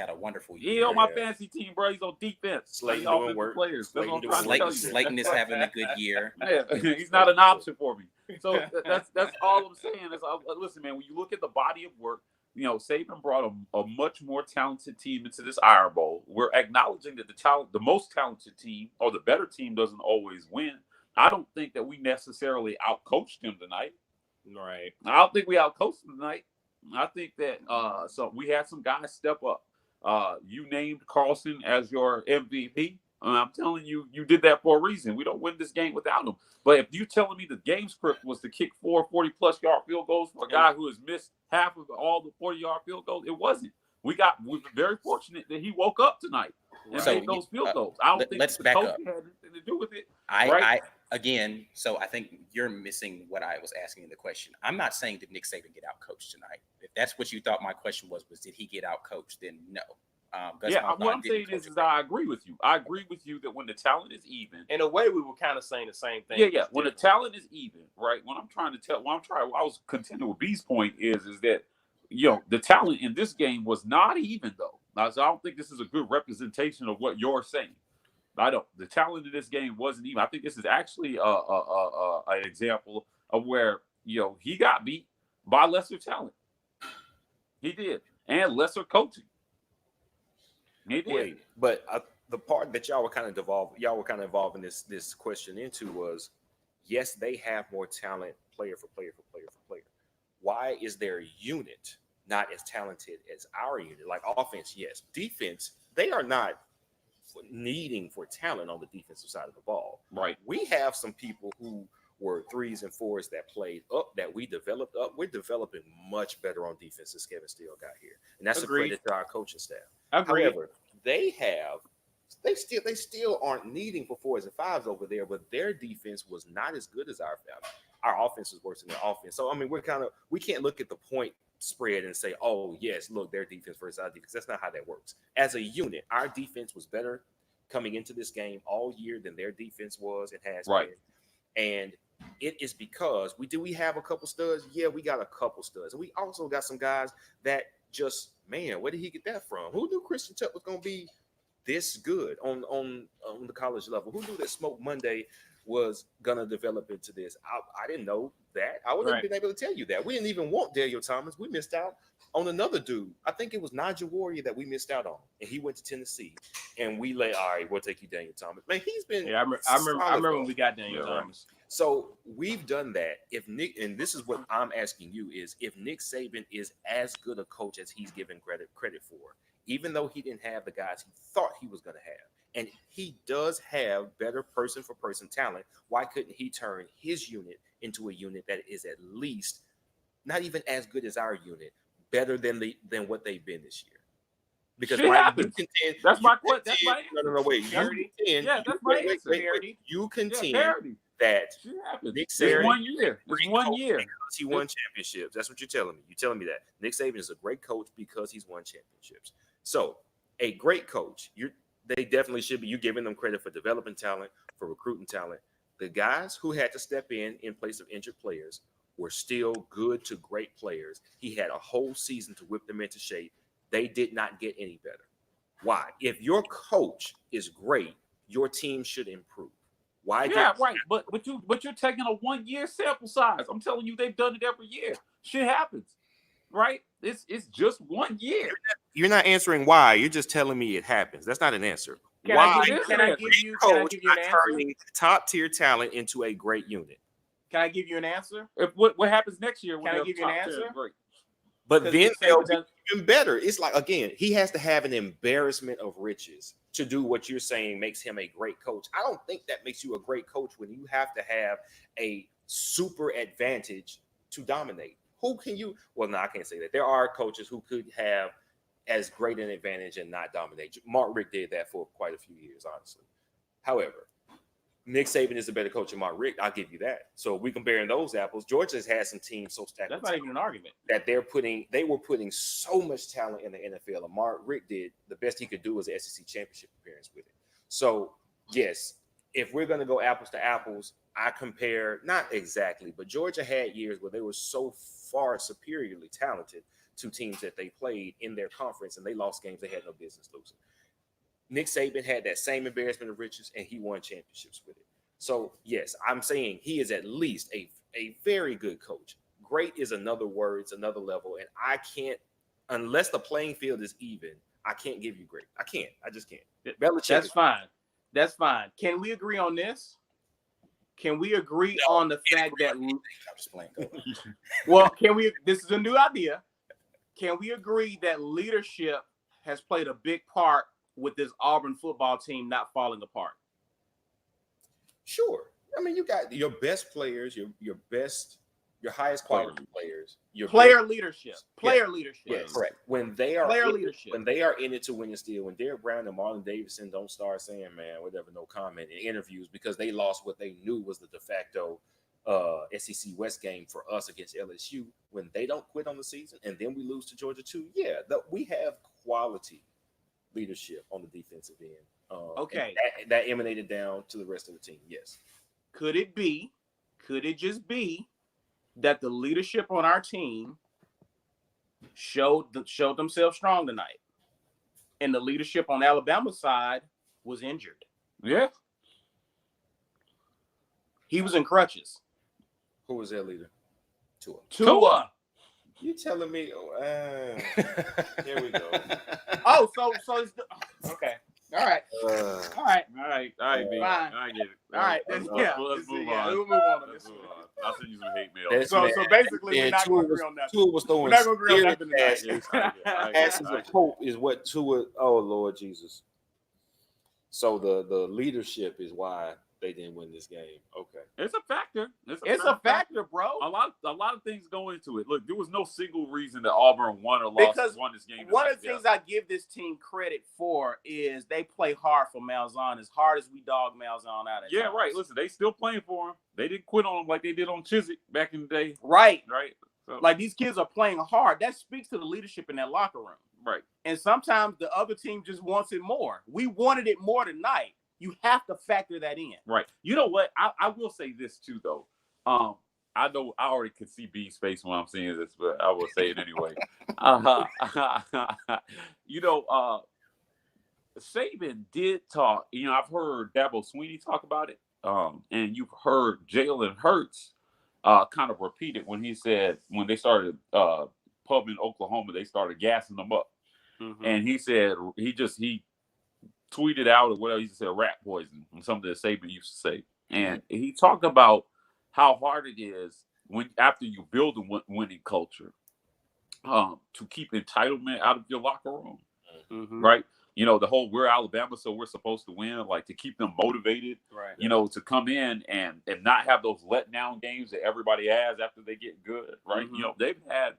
a wonderful year. He's on my fantasy team, bro. He's on defense. Slayton doing work. Players. Slayton is having a good year. Yeah, he's not an option for me. So that's all I'm saying. Listen, man. When you look at the body of work, Saban brought a much more talented team into this Iron Bowl. We're acknowledging that the most talented team or the better team doesn't always win. I don't think that we necessarily outcoached him tonight. Right. I don't think we outcoached him tonight. I think that so we had some guys step up. You named Carlson as your MVP. I'm telling you, you did that for a reason. We don't win this game without him. But if you're telling me the game script was to kick 4 40-plus yard field goals for a guy who has missed half of all the 40-yard field goals, it wasn't. We were very fortunate that he woke up tonight and made those field goals. I don't think the coach had anything to do with it. So I think you're missing what I was asking in the question. I'm not saying did Nick Saban get out coached tonight. If that's what you thought my question was did he get out coached? Then no. What I'm saying is I agree with you. I agree with you that when the talent is even, in a way, we were kind of saying the same thing. Yeah. When the talent is even, right? I was contending with B's point is that the talent in this game was not even though. So I don't think this is a good representation of what you're saying. I don't. The talent in this game wasn't even. I think this is actually an example of where he got beat by lesser talent. He did, and lesser coaching. He did. Wait, but the part that y'all were kind of evolving this question into was, yes, they have more talent, player for player. Why is their unit not as talented as our unit? Like offense, yes. Defense, they are not needing for talent on the defensive side of the ball. Right. We have some people who were 3s and 4s that played up, that we developed up. We're developing much better on defense since Kevin Steele got here, and that's a credit to our coaching staff. However, they still aren't needing for 4s and 5s over there, but their defense was not as good as our offense was worse than their offense. So I mean, we can't look at the point spread and say, oh yes, look, their defense versus our defense. That's not how that works. As a unit, our defense was better coming into this game all year than their defense was and has been. And it is because we have a couple studs. Yeah, we got a couple studs. And we also got some guys that just, man, where did he get that from? Who knew Christian Tuck was going to be this good on the college level? Who knew that Smoke Monday was going to develop into this? I didn't know that. I wouldn't have been able to tell you that. We didn't even want Daniel Thomas. We missed out on another dude. I think it was Nigel Warrior that we missed out on. And he went to Tennessee. And we all right, we'll take you, Daniel Thomas. Man, he's been I remember when we got Daniel Thomas. So we've done that. If Nick, and this is what I'm asking you, is if Nick Saban is as good a coach as he's given credit for, even though he didn't have the guys he thought he was going to have, and he does have better person for person talent, why couldn't he turn his unit into a unit that is at least not even as good as our unit, better than what they've been this year? Because that's my question. That's my no, wait. That's my answer. You contend that Nick Saban, it's 1 year. It's 1 year because he won championships. That's what you're telling me. You're telling me that Nick Saban is a great coach because he's won championships. So a great coach, they definitely should be. You're giving them credit for developing talent, for recruiting talent. The guys who had to step in place of injured players were still good to great players. He had a whole season to whip them into shape. They did not get any better. Why? If your coach is great, your team should improve. Why? Yeah, right. But you're taking a 1 year sample size. I'm telling you, they've done it every year. Shit happens, right? It's just 1 year. You're not answering why. You're just telling me it happens. That's not an answer. Can I give you an answer? Turning top tier talent into a great unit. Can I give you an answer? If what happens next year? Can I give you an answer? But then they'll be even better. It's like, again, he has to have an embarrassment of riches to do what you're saying makes him a great coach. I don't think that makes you a great coach when you have to have a super advantage to dominate. Who can you? Well, no, I can't say that. There are coaches who could have as great an advantage and not dominate. Mark Richt did that for quite a few years, honestly. However, Nick Saban is a better coach than Mark Richt. I'll give you that. So if we comparing those apples, Georgia has had some teams so stacked. That's not even an argument. That they were putting so much talent in the NFL. And Mark Richt did the best he could do was an SEC championship appearance with it. So yes, if we're going to go apples to apples, I compare, not exactly, but Georgia had years where they were so far superiorly talented to teams that they played in their conference, and they lost games they had no business losing. Nick Saban had that same embarrassment of riches, and he won championships with it. So, yes, I'm saying he is at least a very good coach. Great is another word, it's another level, and I can't, unless the playing field is even, I can't give you great. I can't. I just can't. Belichick. That's fine. That's fine. Can we agree on this? Can we agree on the fact that well, this is a new idea. Can we agree that leadership has played a big part with this Auburn football team not falling apart? Sure. I mean, you got your best players, your highest quality players. Player leadership. Yes, correct. When they are in it to win and steal, when Derek Brown and Marlon Davidson don't start saying, man, whatever, no comment in interviews because they lost what they knew was the de facto SEC West game for us against LSU, when they don't quit on the season and then we lose to Georgia too, we have quality leadership on the defensive end. Okay. That emanated down to the rest of the team. Yes. Could it just be that the leadership on our team showed themselves strong tonight, and the leadership on Alabama's side was injured? Yeah. He was in crutches. Who was their leader? Tua. You telling me? Here we go. So it's okay. All right. All right, B. Fine. I get it. All right. Let's move on. We'll move on. I'll send you some hate mail. So basically, we're not going to agree on that. Tua was throwing. We're not going to agree on nothing tonight. Passes of hope is what Tua. Oh Lord Jesus. So the leadership is why they didn't win this game. Okay, it's a factor. It's a factor, bro. A lot of things go into it. Look, there was no single reason that Auburn won or lost won this game. One of the things I give this team credit for is they play hard for Malzahn, as hard as we dog Malzahn out. Yeah, right. Listen, they still playing for him. They didn't quit on him like they did on Chiswick back in the day. Right. So, like these kids are playing hard. That speaks to the leadership in that locker room. Right. And sometimes the other team just wants it more. We wanted it more tonight. You have to factor that in. Right. You know what? I will say this too, though. I know I already can see B's face when I'm saying this, but I will say it anyway. Saban did talk. I've heard Dabo Swinney talk about it, and you've heard Jalen Hurts kind of repeat it when he said when they started pub in Oklahoma, they started gassing them up, and he said he tweeted out or whatever, he said rat poison, something that Saban used to say. And he talked about how hard it is when after you build a winning culture, to keep entitlement out of your locker room, right? You know, the whole we're Alabama, so we're supposed to win, like to keep them motivated, Right. you know, to come in and not have those letdown games that everybody has after they get good, right? You know, they have.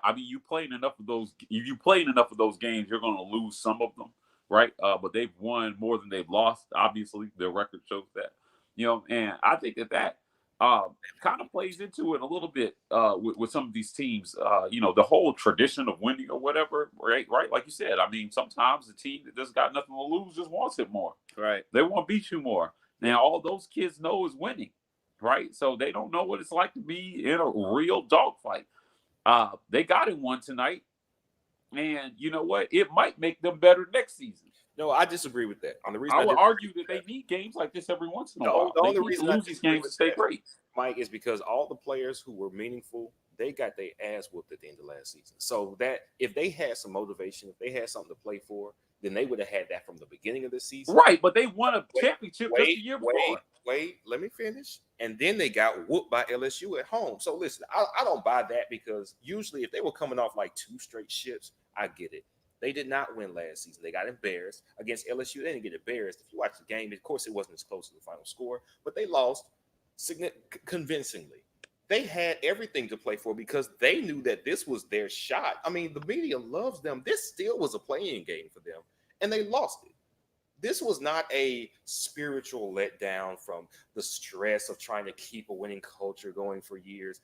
I mean, you played enough of those games, you're going to lose some of them, right? But they've won more than they've lost. Obviously, their record shows that, you know, and I think that kind of plays into it a little bit with some of these teams. You know, the whole tradition of winning or whatever, right? Like you said, I mean, sometimes the team that just got nothing to lose just wants it more. Right. They want to beat you more. Now, all those kids know is winning, right? So they don't know what it's like to be in a real dogfight. They got in one tonight, and you know what? It might make them better next season. No, I disagree with that. On the reason I would argue that they need games like this every once in a while. The They only need reason to I lose these disagree games to with stay that, great. Mike, is because all the players who were meaningful, they got their ass whooped at the end of last season. So that if they had some motivation, if they had something to play for, then they would have had that from the beginning of the season. Right, but they won a championship just the year before. Wait, let me finish. And then they got whooped by LSU at home. So listen, I don't buy that, because usually if they were coming off like 2 straight ships, I get it. They did not win last season. They got embarrassed against LSU. They didn't get embarrassed. If you watch the game, of course, it wasn't as close to the final score, but they lost convincingly. They had everything to play for because they knew that this was their shot. I mean, the media loves them. This still was a playing game for them, and they lost it. This was not a spiritual letdown from the stress of trying to keep a winning culture going for years.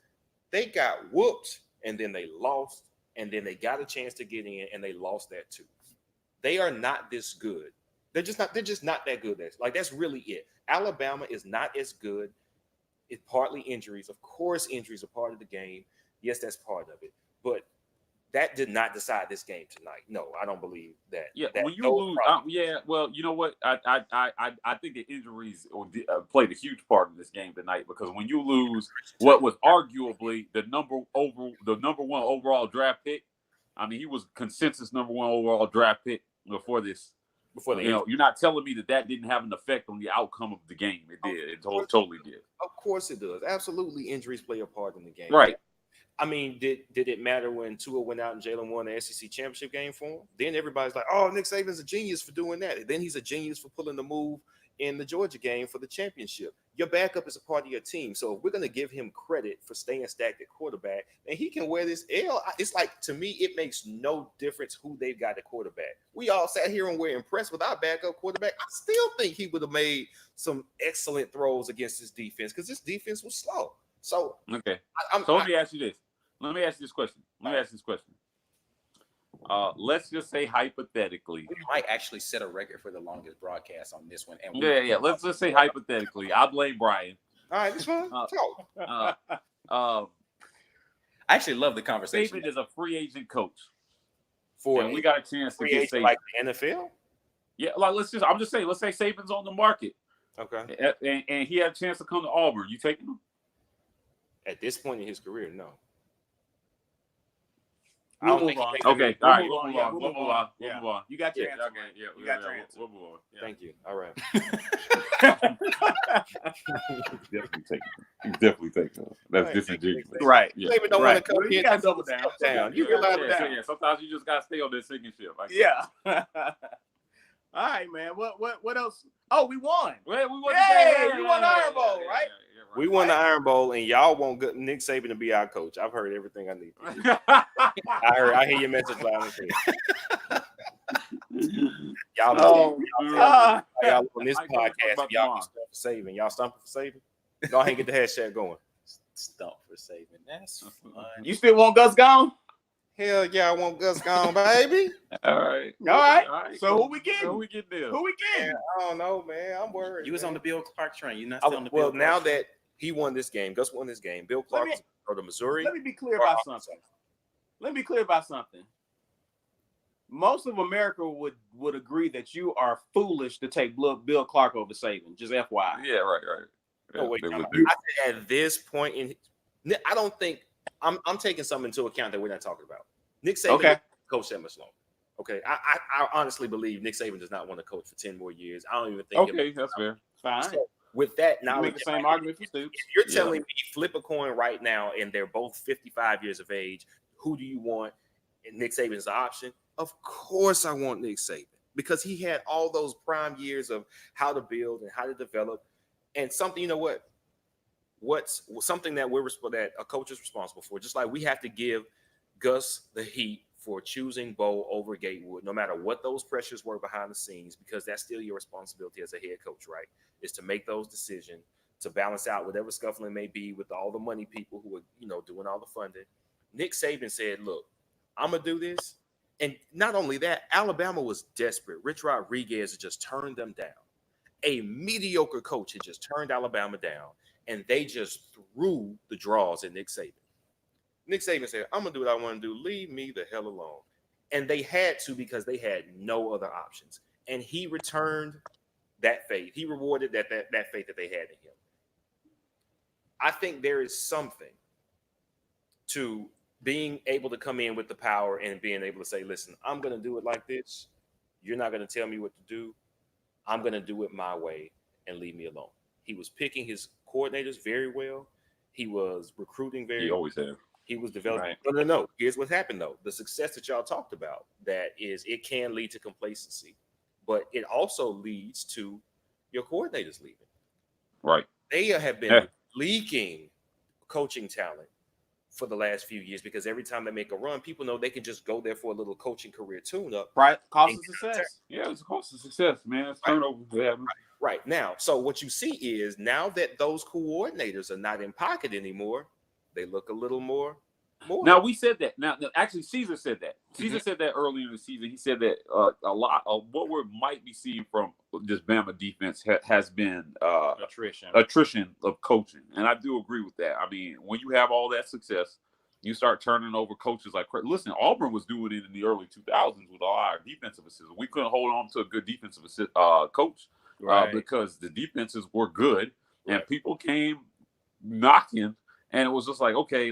They got whooped, and then they lost. And then they got a chance to get in, and they lost that too. They are not this good. They're just not that good. That's really it. Alabama is not as good. It's partly injuries. Of course, injuries are part of the game. Yes, that's part of it. But that did not decide this game tonight. No, I don't believe that. Yeah, when you lose, well, you know what? I think the injuries played a huge part in this game tonight, because when you lose what was arguably the number one overall draft pick, I mean, he was consensus number one overall draft pick before this. You're not telling me that didn't have an effect on the outcome of the game. It did. It totally did. Of course it does. Absolutely, injuries play a part in the game. Right. I mean, did it matter when Tua went out and Jalen won the SEC championship game for him? Then everybody's like, oh, Nick Saban's a genius for doing that. And then he's a genius for pulling the move in the Georgia game for the championship. Your backup is a part of your team. So if we're going to give him credit for staying stacked at quarterback, and he can wear this L, it's like, to me, it makes no difference who they've got at quarterback. We all sat here and we're impressed with our backup quarterback. I still think he would have made some excellent throws against this defense, because this defense was slow. So, okay. Let me ask you this. Let me ask you this question. Let's just say hypothetically. We might actually set a record for the longest broadcast on this one. And Let's just say hypothetically. I blame Brian. All right, this one. I actually love the conversation. Saban is a free agent coach. And we got a chance to get Saban. Like the NFL? Yeah, like let's say Saban's on the market. Okay. And he had a chance to come to Auburn. You taking him? At this point in his career, no. We'll move on. Okay, all right. We'll move on. You got your answer. Okay, yeah. You got your answer. We'll move on. Yeah. Thank you. All right. Definitely take him. That's disingenuous. Right. Yeah. Saban don't want to come You here. got to double down. You realize Yeah, that. sometimes you just gotta stay on that sinking ship. Yeah. All right, man. What else? Oh, we won. Well, we won. Hey, we won the Iron Bowl, right? We won the Iron Bowl, and y'all want Nick Saban to be our coach. I've heard everything I need. I hear your message loud and clear. Y'all on this podcast, y'all be stumping for Saban. Y'all stumping for Saban? Go ahead and get the hashtag going. Stump for Saban. That's fun. You still want Gus gone? Hell yeah, I want Gus gone, baby. All right. So who we getting? Who we getting there? Who we getting? I don't know, man. I'm worried. You was man. on the Bill Clark train. You're not still on the Bill Well, Clark now train. that he won this game, Gus won this game. Bill Clark is going to Missouri. Let me be clear about something. Most of America would agree that you are foolish to take Bill Clark over Saban. Just FYI. Yeah, right. Oh, wait, I think at this point I don't think I'm taking something into account that we're not talking about. Nick Saban coached that much longer. Okay, I honestly believe Nick Saban does not want to coach for 10 more years. I don't even think. Okay, that's fair. Fine. with that You knowledge, make the same argument for Stoops. if you're telling me flip a coin right now and they're both 55 years of age, who do you want? And Nick Saban is the option. Of course, I want Nick Saban because he had all those prime years of how to build and how to develop. And something, you know what? What's something that that a coach is responsible for? Just like we have to give Gus the heat for choosing Bo over Gatewood, no matter what those pressures were behind the scenes, because that's still your responsibility as a head coach, right? Is to make those decisions, to balance out whatever scuffling may be with all the money people who are, doing all the funding. Nick Saban said, look, I'm going to do this. And not only that, Alabama was desperate. Rich Rodriguez had just turned them down. A mediocre coach had just turned Alabama down, and they just threw the draws at Nick Saban. Nick Saban said, I'm going to do what I want to do. Leave me the hell alone. And they had to because they had no other options. And he returned that faith. He rewarded that faith that they had in him. I think there is something to being able to come in with the power and being able to say, listen, I'm going to do it like this. You're not going to tell me what to do. I'm going to do it my way and leave me alone. He was picking his coordinators very well. He was recruiting very well. He always has. He was developing. Right. No. Here's what happened, though. The success that y'all talked about, that is, it can lead to complacency, but it also leads to your coordinators leaving. Right. They have been leaking coaching talent for the last few years because every time they make a run, people know they can just go there for a little coaching career tune-up. Right. Cost of success. Yeah, it's a cost of success, man. It's turnover. Right. Now, so what you see is now that those coordinators are not in pocket anymore, they look a little more. Now, we said that. Now, actually, Caesar said that. Caesar said that earlier in the season. He said that a lot of what we might be seeing from this Bama defense has been attrition of coaching. And I do agree with that. I mean, when you have all that success, you start turning over coaches like – listen, Auburn was doing it in the early 2000s with all our defensive assistants. We couldn't hold on to a good defensive coach because the defenses were good and people came knocking. And it was just like, okay,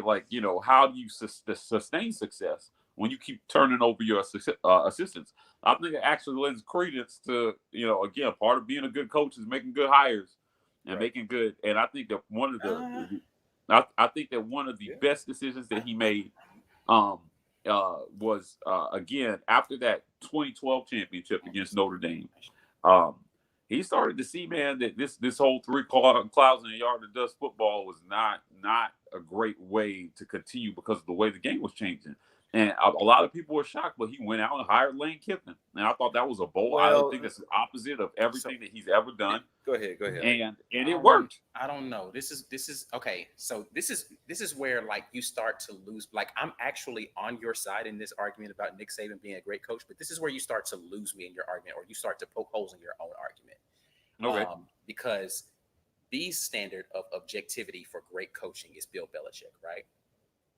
how do you sustain success when you keep turning over your assistants? I think it actually lends credence to, again, part of being a good coach is making good hires and making good. And I think that one of the best decisions that he made was again after that 2012 championship against Notre Dame. He started to see, man, that this whole 3 clouds in a yard of dust football was not a great way to continue because of the way the game was changing. And a lot of people were shocked, but he went out and hired Lane Kiffin. And I thought that was a bold. I don't think that's the opposite of everything that he's ever done. Go ahead. And it worked. I don't know. This is okay. So this is where you start to lose. I'm actually on your side in this argument about Nick Saban being a great coach, but this is where you start to lose me in your argument, or you start to poke holes in your own argument. Okay. Because the standard of objectivity for great coaching is Bill Belichick, right?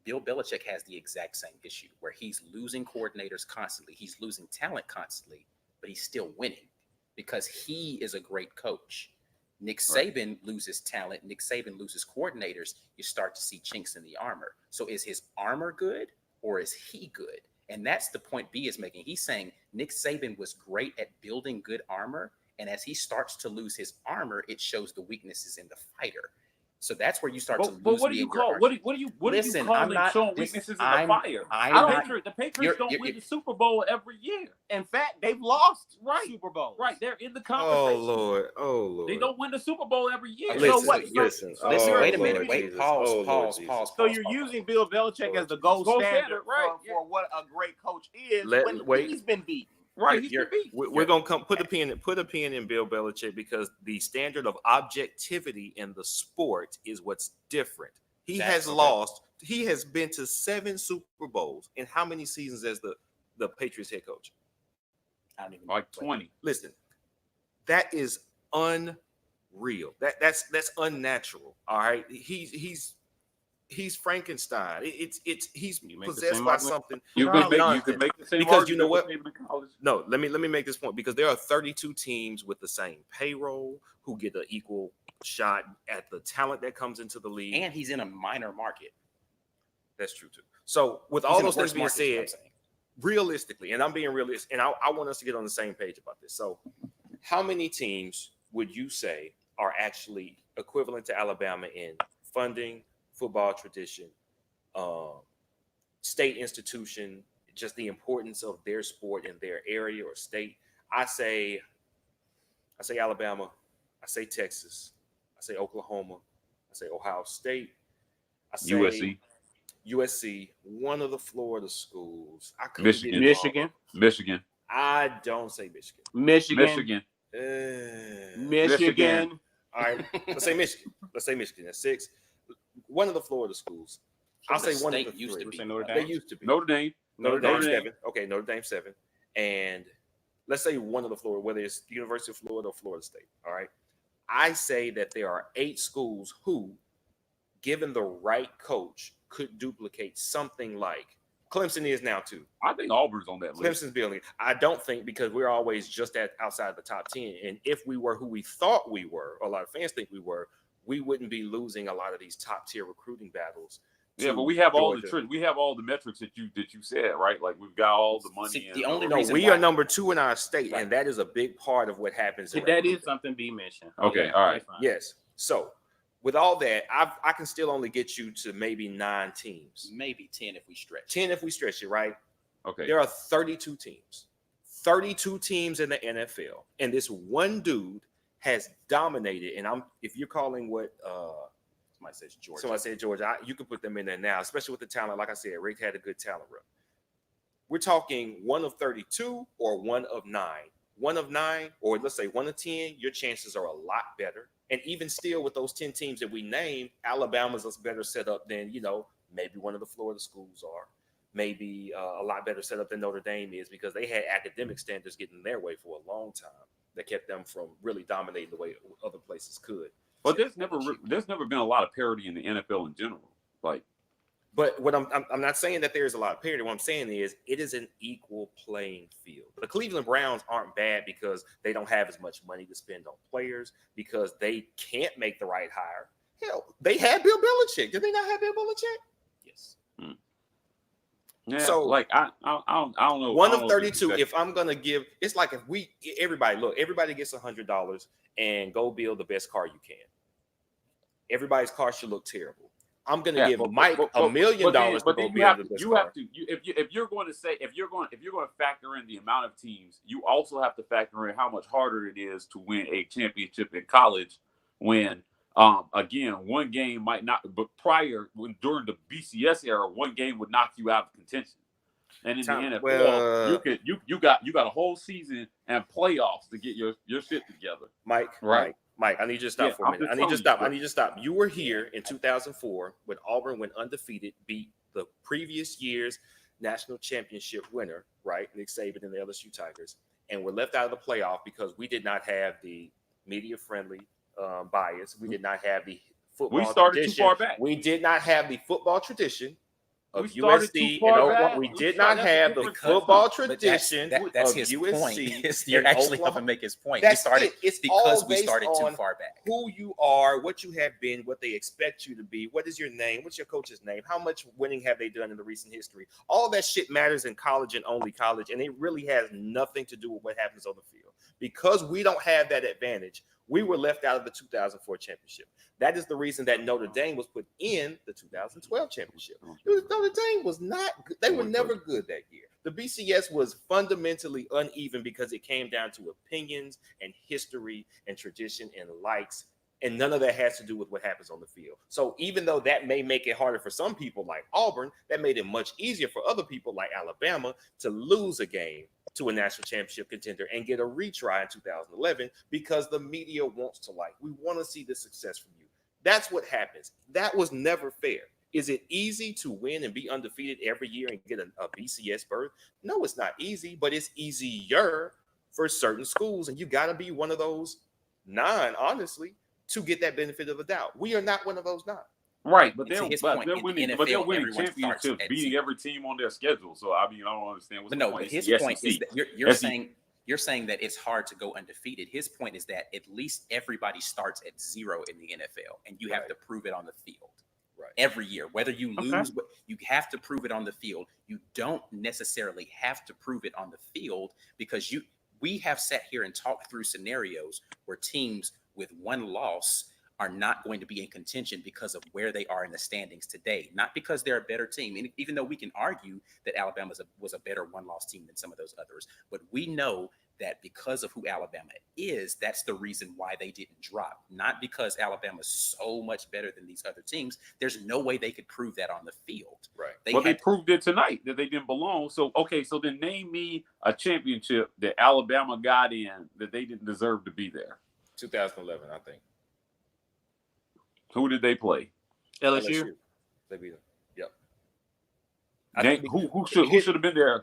Bill Belichick has the exact same issue where he's losing coordinators constantly. He's losing talent constantly, but he's still winning because he is a great coach. Nick Saban loses talent. Nick Saban loses coordinators. You start to see chinks in the armor. So is his armor good or is he good? And that's the point B is making. He's saying Nick Saban was great at building good armor. And as he starts to lose his armor, it shows the weaknesses in the fighter. So that's where you start to lose. But what do you call? What do you call showing weaknesses in the fire? The Patriots don't win the Super Bowl every year. In fact, they've lost Super Bowls. Right, they're in the conversation. Oh Lord! They don't win the Super Bowl every year. Listen. Wait a minute. Wait. Pause. So you're using Bill Belichick as the gold standard, for what a great coach is he's been beaten. Right, we're gonna put a pin in Bill Belichick because the standard of objectivity in the sport is what's different. He has been to 7 Super Bowls in how many seasons as the Patriots head coach? I don't even know. 20. Listen, that is unreal. That's unnatural. All right, he's Frankenstein. He's possessed by something. You can make the same because you know what? College. No, let me make this point because there are 32 teams with the same payroll who get an equal shot at the talent that comes into the league. And he's in a minor market. That's true too. So with all those things being said, realistically, and I'm being realistic, and I want us to get on the same page about this. So how many teams would you say are actually equivalent to Alabama in funding, football tradition, state institution, just the importance of their sport in their area or state. I say Alabama, I say Texas, I say Oklahoma, I say Ohio State, I say USC, one of the Florida schools. I could Michigan. I don't say Michigan. Michigan. All right, let's say Michigan. That's 6. One of the Florida schools. I'll say one of the used to 3. be. They used to be. Notre Dame. 7. Okay, Notre Dame 7. And let's say one of the Florida, whether it's the University of Florida or Florida State. All right. I say that there are 8 schools who, given the right coach, could duplicate something like Clemson is now too. I think Auburn's on that list. Clemson's building. I don't think, because we're always just outside the top 10. And if we were who we thought we were, or a lot of fans think we were, we wouldn't be losing a lot of these top tier recruiting battles. Yeah, but we have all the metrics that you said, right? Like we've got all the money. See, and the only No, reason we why- are number 2 in our state, Right. and that is a big part of what happens. in That recruiting. is something B mentioned. Okay, all right. that's fine. Yes. So with all that, I can still only get you to maybe 9 teams. maybe 10 if we stretch. 10 if we stretch it, right? Okay. There are 32 teams. 32 teams in the NFL. And this one dude has dominated. And if you're calling what Somebody says Georgia. somebody said Georgia, you can put them in there now, especially with the talent. Like I said, Rick had a good talent rep. We're talking 1 of 32 or 1 of 9. 1 of 9, or let's say 1 of 10, your chances are a lot better. And even still, with those 10 teams that we named, Alabama's a better setup than, maybe one of the Florida schools are. Maybe a lot better setup than Notre Dame is, because they had academic standards getting in their way for a long time that kept them from really dominating the way other places could. But there's never been a lot of parity in the NFL in general. Like, but what I'm not saying that there's a lot of parity. What I'm saying is it is an equal playing field. The Cleveland Browns aren't bad because they don't have as much money to spend on players, because they can't make the right hire. Hell, they had Bill Belichick. Did they not have Bill Belichick? Yes. yeah, So- like I don't know. 1 I don't of know 32. If I'm gonna give, it's like if everybody gets $100 and go build the best car you can. Everybody's car should look terrible. I'm gonna give Mike $1 million to go build the best car. If you're going to factor in the amount of teams, you also have to factor in how much harder it is to win a championship in college. When again, one game might not, but during the BCS era, one game would knock you out of contention. And in the NFL, you got a whole season and playoffs to get your shit together. Mike, Right. Mike, I need you to stop for a minute. I need you to stop. You were here in 2004 when Auburn went undefeated, beat the previous year's national championship winner, right? Nick Saban and the LSU Tigers, and were left out of the playoff because we did not have the media-friendly bias. We did not have the football. We started tradition. too far back. We did not have the football tradition of We started USC too far and Oklahoma. back. We We did started- not that's a have the different football But tradition that's of his USC. point. You're and actually Oklahoma. helping make his point. That's we started it. It's because all we based started too on far back. who you are, what you have been, what they expect you to be, what is your name, what's your coach's name, how much winning have they done in the recent history. All that shit matters in college and only college, and it really has nothing to do with what happens on the field. Because we don't have that advantage, we were left out of the 2004 championship. That is the reason that Notre Dame was put in the 2012 championship. Notre Dame was not good. They were never good that year. The BCS was fundamentally uneven because it came down to opinions and history and tradition and likes, and none of that has to do with what happens on the field. So even though that may make it harder for some people like Auburn, that made it much easier for other people like Alabama to lose a game to a national championship contender and get a retry in 2011 because the media wants to we want to see the success from you. That's what happens. That was never fair. Is it easy to win and be undefeated every year and get a BCS berth? No, it's not easy, but it's easier for certain schools. And you got to be one of those 9, honestly, to get that benefit of the doubt. We are not one of those 9. Right, but To they're his winning, point, in the but they're NFL, winning everyone starts championships, at beating 0. every team on their schedule. So I mean, I don't understand what's But the no, point. but his The point is SEC. that you're SEC. saying that it's hard to go undefeated. His point is that at least everybody starts at 0 in the NFL, and you have to prove it on the field. Right. Every year, whether you Okay. lose, you have to prove it on the field. You don't necessarily have to prove it on the field because we have sat here and talked through scenarios where teams with one loss are not going to be in contention because of where they are in the standings today, not because they're a better team. And even though we can argue that Alabama was a better one-loss team than some of those others, but we know that because of who Alabama is, that's the reason why they didn't drop. Not because Alabama's so much better than these other teams. There's no way they could prove that on the field. Right. They proved it tonight that they didn't belong. So, okay, so then name me a championship that Alabama got in that they didn't deserve to be there. 2011, I think. Who did they play? LSU. They beat them. Yep. Who should have been there?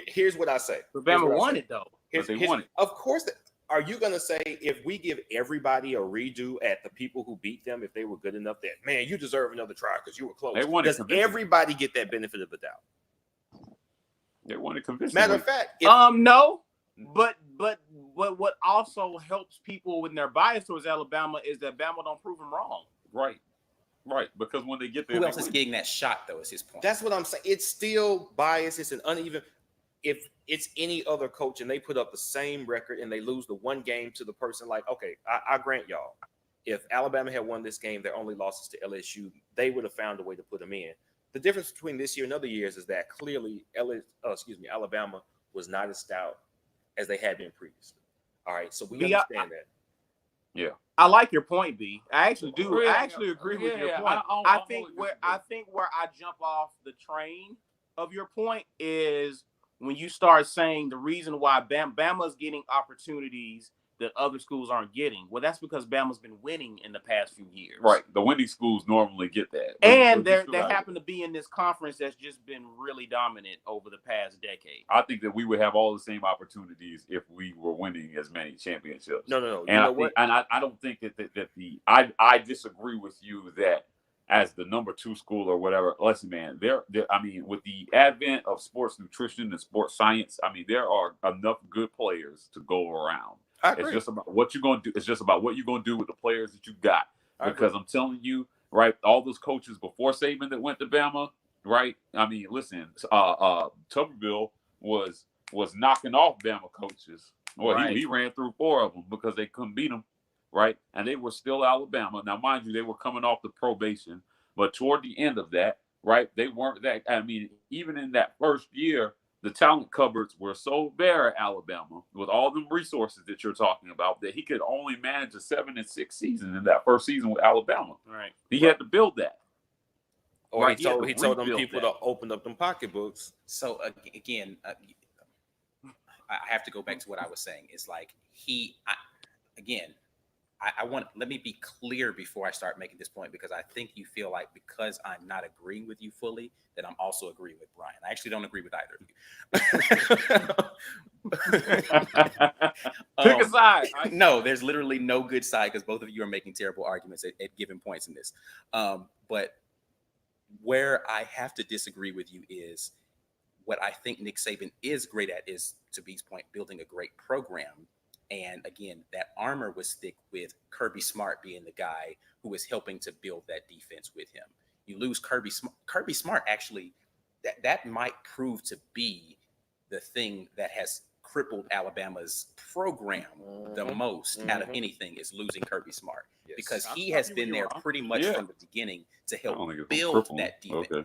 Here's what I say. But Bama won it though. Won it. Of course. Are you going to say if we give everybody a redo at the people who beat them, if they were good enough, that man, you deserve another try because you were close? They won it. Does everybody get that benefit of the doubt? They won it convincingly. Matter of fact, no. But what also helps people with their bias towards Alabama is that Bama don't prove them wrong. Right. Because when they get there, who else is getting that shot though? Is his point. That's what I'm saying. It's still bias. It's an uneven. If it's any other coach and they put up the same record and they lose the one game to the person, like, okay, I grant y'all, if Alabama had won this game, their only losses to LSU, they would have found a way to put them in. The difference between this year and other years is that clearly, Alabama was not as stout as they had been previously. All right, so we understand that. Yeah, I like your point, B. I actually do. Yeah, I actually agree with your point. I think where I jump off the train of your point is when you start saying the reason why Bama's getting opportunities that other schools aren't getting. Well, that's because Bama's been winning in the past few years. Right. The winning schools normally get that. And they happen to be in this conference that's just been really dominant over the past decade. I think that we would have all the same opportunities if we were winning as many championships. No. And I don't think that I disagree with you that as the number 2 school or whatever. Listen, man, I mean, with the advent of sports nutrition and sports science, I mean, there are enough good players to go around. It's just about what you're going to do. It's just about what you're going to do with the players that you got. Because I'm telling you, right, all those coaches before Saban that went to Bama, right? I mean, listen, Tuberville was knocking off Bama coaches. Well, he ran through 4 of them because they couldn't beat them, right? And they were still Alabama. Now, mind you, they were coming off the probation. But toward the end of that, right, they weren't that. I mean, even in that first year, the talent cupboards were so bare at Alabama with all the resources that you're talking about that he could only manage a 7-6 season in that first season with Alabama. Right. He had to build that. Or he told them people to open up them pocketbooks. So again, I have to go back to what I was saying. It's like let me be clear before I start making this point, because I think you feel like because I'm not agreeing with you fully, that I'm also agreeing with Brian. I actually don't agree with either of you. Pick a side. No, there's literally no good side because both of you are making terrible arguments at given points in this. But where I have to disagree with you is what I think Nick Saban is great at is, to B's point, building a great program. And again, that armor was thick with Kirby Smart being the guy who was helping to build that defense with him. You lose Kirby Smart, actually, that might prove to be the thing that has crippled Alabama's program the most out of anything, is losing Kirby Smart. Yes. Because he has been there pretty much from the beginning to help build that defense. Okay.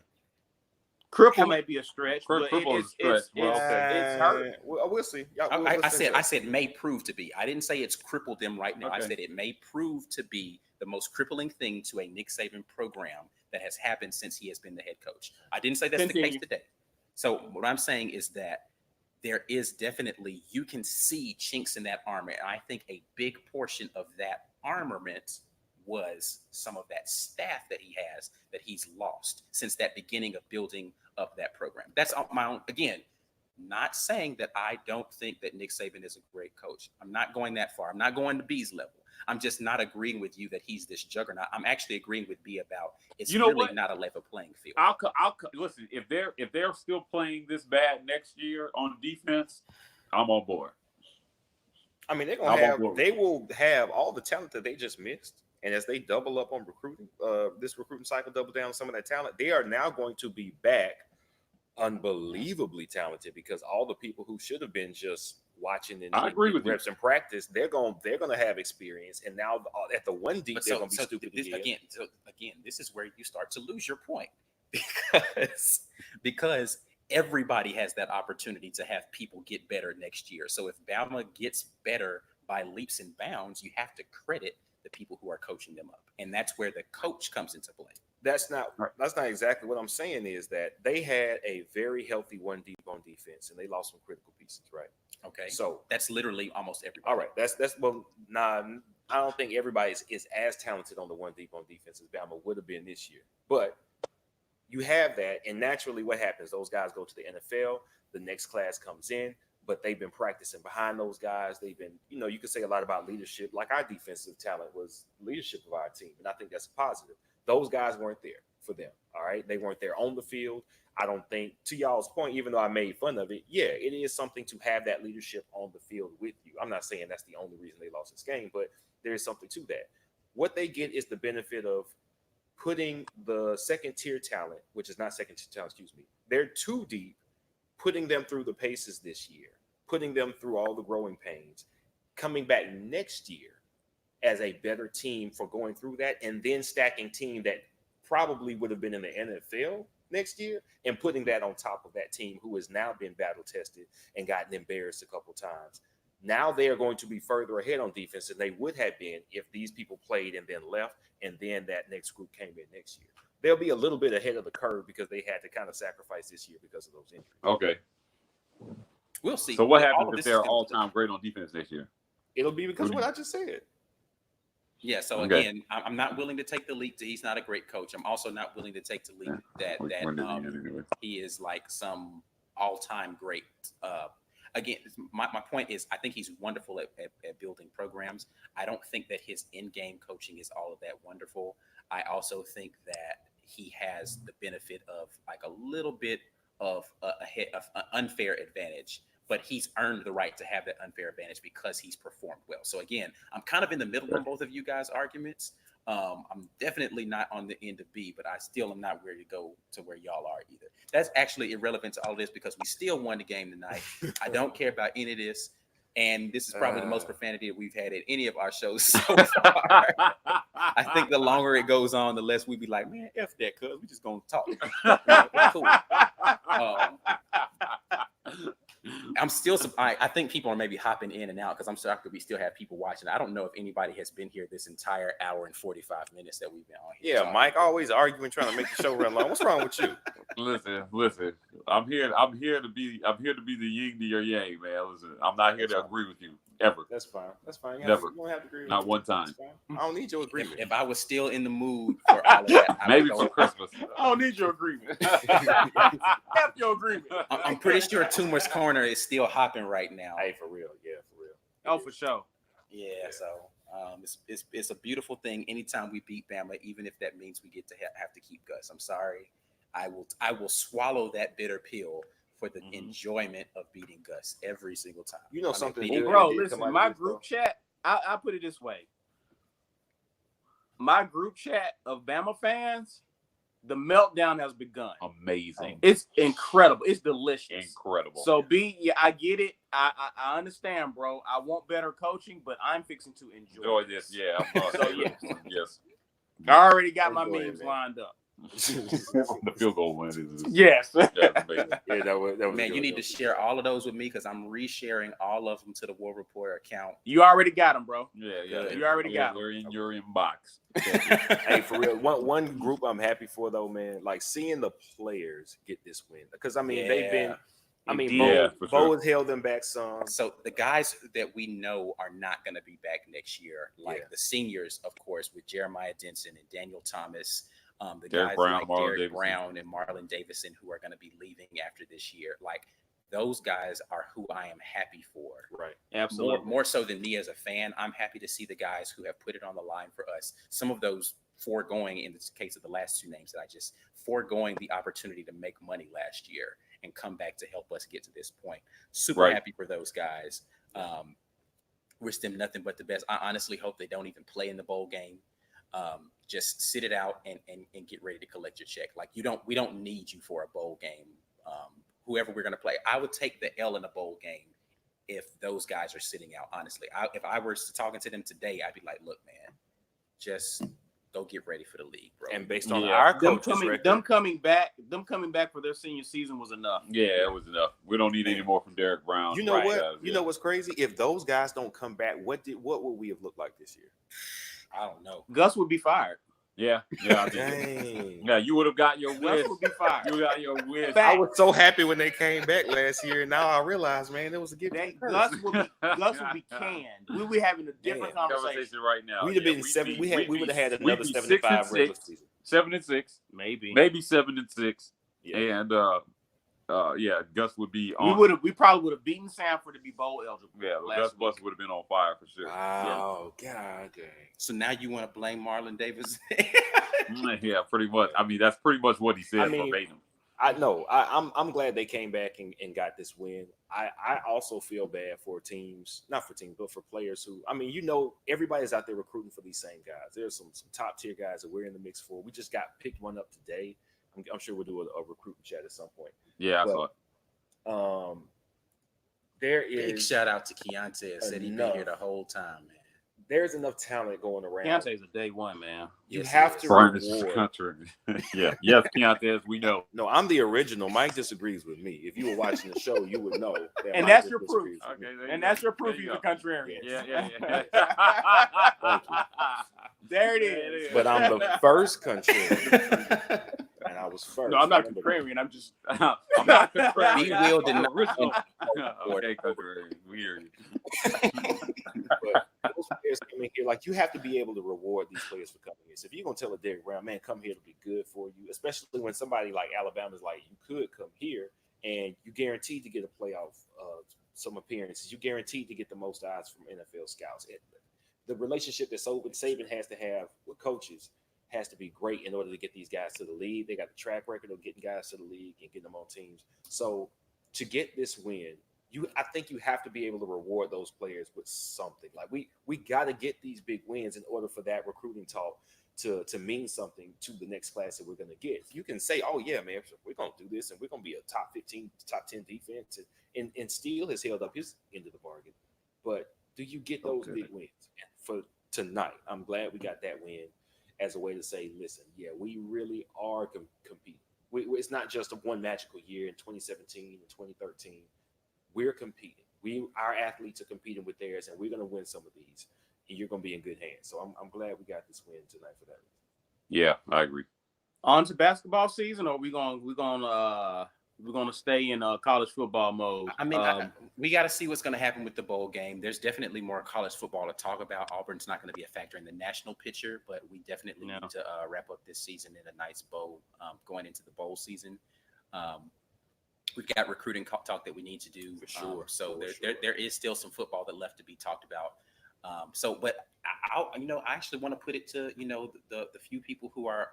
Cripple may be a stretch, but it's hurt. We'll see. I said may prove to be. I didn't say it's crippled them right now. Okay. I said it may prove to be the most crippling thing to a Nick Saban program that has happened since he has been the head coach. I didn't say that's the case today. So what I'm saying is that there is definitely, you can see chinks in that armor. And I think a big portion of that armament was some of that staff that he has that he's lost since that beginning of building up that program. That's my own, again, not saying that I don't think that Nick Saban is a great coach. I'm not going that far. I'm not going to B's level. I'm just not agreeing with you that he's this juggernaut. I'm actually agreeing with B about it's really not a level playing field. I'll listen, if they're still playing this bad next year on defense, I'm on board. I mean, they will have all the talent that they just missed. And as they double up on recruiting, this recruiting cycle, double down on some of that talent, they are now going to be back unbelievably talented because all the people who should have been just watching and I agree with you. reps in practice, they're gonna have experience. And now at the one deep, But they're gonna be stupid again, this is where you start to lose your point because everybody has that opportunity to have people get better next year. So if Bama gets better by leaps and bounds, you have to credit the people who are coaching them up, and that's where the coach comes into play. That's not exactly what I'm saying. Is that they had a very healthy one deep on defense, and they lost some critical pieces, right? Okay, so that's literally almost everybody. All right, that's well, nah, I don't think everybody is as talented on the one deep on defense as Bama would have been this year, but you have that, and naturally, what happens? Those guys go to the NFL. The next class comes in, but they've been practicing behind those guys. They've been, you could say a lot about leadership. Like our defensive talent was leadership of our team, and I think that's a positive. Those guys weren't there for them. All right, they weren't there on the field. I don't think, to y'all's point, even though I made fun of it, yeah, it is something to have that leadership on the field with you. I'm not saying that's the only reason they lost this game, but there is something to that. What they get is the benefit of putting the second tier talent, which is not second tier talent, they're too deep, putting them through the paces this year, putting them through all the growing pains, coming back next year as a better team for going through that, and then stacking team that probably would have been in the NFL next year and putting that on top of that team who has now been battle tested and gotten embarrassed a couple times. Now they are going to be further ahead on defense than they would have been if these people played and then left, and then that next group came in next year. They'll be a little bit ahead of the curve because they had to kind of sacrifice this year because of those injuries. Okay. We'll see. So what happens if they're all-time great on defense next year? It'll be because of what I just said. Yeah, so again, I'm not willing to take the leap that he's not a great coach. I'm also not willing to take the leap that he is like some all-time great. Again, my point is I think he's wonderful at building programs. I don't think that his in-game coaching is all of that wonderful. I also think that he has the benefit of like a little bit of an unfair advantage, but he's earned the right to have that unfair advantage because he's performed well. So again, I'm kind of in the middle of both of you guys' arguments. I'm definitely not on the end of B, but I still am not ready to go to where y'all are either. That's actually irrelevant to all this because we still won the game tonight. I don't care about any of this. And this is probably the most profanity that we've had at any of our shows so far. I think the longer it goes on, the less we be like, man, F that, cuz we just gonna talk. Cool. I'm still, I think people are maybe hopping in and out because I'm shocked that we still have people watching. I don't know if anybody has been here this entire hour and 45 minutes that we've been on here. Yeah, Mike always arguing, trying to make the show run long. What's wrong with you? Listen. I'm here to be the yin to your yang, man. Listen, I'm not here to agree with you ever. That's fine. You Never. You don't have to agree with Not me. one time. I don't need your agreement. If I was still in the mood for all of that, maybe for Christmas. I don't need your agreement. F your agreement. I'm pretty sure Toomer's Corner is still hopping right now. Hey, for real. Yeah, for real. Oh, for sure. Yeah, so it's a beautiful thing anytime we beat Bama, even if that means we get to have to keep Gus. I'm sorry. I will swallow that bitter pill for the enjoyment of beating Gus every single time. You know something, Well, bro, listen, my group chat, I'll put it this way. My group chat of Bama fans, the meltdown has begun. Amazing. It's incredible. It's delicious. Incredible. So, B, yeah, I get it. I understand, bro. I want better coaching, but I'm fixing to enjoy this. Yeah. So, yes. Yes. I already got my Enjoy it, memes man. lined up. The field goal win is Yes. that's amazing. Yeah, that was Man, good, you need though. to share all of those with me because I'm resharing all of them to the War Report account. You already got them, bro. Yeah. You already got They're in your inbox. Hey, for real. One group I'm happy for though, man. Like seeing the players get this win because I mean they've been. I mean, Bo has held them back some. So the guys that we know are not going to be back next year, like the seniors, of course, with Jeremiah Denson and Daniel Thomas, the Derek guys Brown, like Marlon Derek Davidson. Brown and Marlon Davison who are going to be leaving after this year. Like those guys are who I am happy for. Right. Absolutely. More so than me as a fan, I'm happy to see the guys who have put it on the line for us. Some of those foregoing, in the case of the last two names that I just foregoing the opportunity to make money last year and come back to help us get to this point. Super happy for those guys. Wish them nothing but the best. I honestly hope they don't even play in the bowl game. Just sit it out and get ready to collect your check. Like we don't need you for a bowl game. Whoever we're going to play, I would take the L in a bowl game if those guys are sitting out. Honestly, if I were talking to them today, I'd be like, look, man, just go get ready for the league, bro. And based on our them coach's record, coming back for their senior season was enough. Yeah, it was enough. We don't need any more from Derek Brown. you know what? Guys, You know what's crazy? If those guys don't come back, what would we have looked like this year? I don't know. Gus would be fired. Yeah. Dang. Yeah, you would have got your wish. Gus would be fired. You got your wish. I was so happy when they came back last year, and now I realize, man, it was a gift. Gus would be canned. We'll be having a different conversation right now. We'd have been seven. We would have had another 75 regular season. 7-6, maybe 7-6, Yeah. and Gus would be on. We probably would have beaten Sanford to be bowl eligible. Yeah, Gus Bus would have been on fire for sure. Wow, God dang. So now you want to blame Marlon Davis? Yeah, pretty much. I mean, that's pretty much what he said verbatim. I know. I'm glad they came back and got this win. I also feel bad for teams, not for teams, but for players who, I mean, everybody's out there recruiting for these same guys. There's some top tier guys that we're in the mix for. We just picked one up today. I'm sure we'll do a recruiting chat at some point. Yeah, I saw it. There Big is shout out to Keontae. Said he'd been here the whole time, man. There's enough talent going around. Keontae's a day one, man. You have to Brian, this is reward. country. Yeah, yes, Keontae, as we know. No, I'm the original. Mike disagrees with me. If you were watching the show, you would know. That And Mike that's your disagrees proof. with me. Okay, And that's your proof There he's you a contrarian. Yeah. Thank There it is. But I'm the first country, and I was first. No, I'm not contrarian. I'm just I'm not contrarian. He will deny. Original. Okay, contrarian. We hear you. But those players coming here, like, you have to be able to reward these players for coming here. So if you're gonna tell a Derek Brown, man, come here to be good for you, especially when somebody like Alabama's like, you could come here and you guaranteed to get a playoff, some appearances. You guaranteed to get the most odds from NFL scouts. The relationship that Saban has to have with coaches has to be great in order to get these guys to the league. They got the track record of getting guys to the league and getting them on teams. So to get this win, I think you have to be able to reward those players with something. Like we got to get these big wins in order for that recruiting talk to mean something to the next class that we're going to get. You can say, oh yeah, man, we're going to do this and we're going to be a top 15, top 10 defense, and Steele has held up his end of the bargain. But do you get those big wins? And for tonight, I'm glad we got that win as a way to say, listen, yeah, we really are competing. It's not just a one magical year in 2017 and 2013. We're competing. Our athletes are competing with theirs, and we're going to win some of these. And you're going to be in good hands. So I'm glad we got this win tonight for that. Yeah, I agree. On to basketball season, or we're gonna stay in college football mode. I mean, we got to see what's going to happen with the bowl game. There's definitely more college football to talk about. Auburn's not going to be a factor in the national picture, but we definitely need to wrap up this season in a nice bowl, going into the bowl season. We've got recruiting talk that we need to do. For sure. There is still some football that left to be talked about. But I actually want to put it to, the few people who are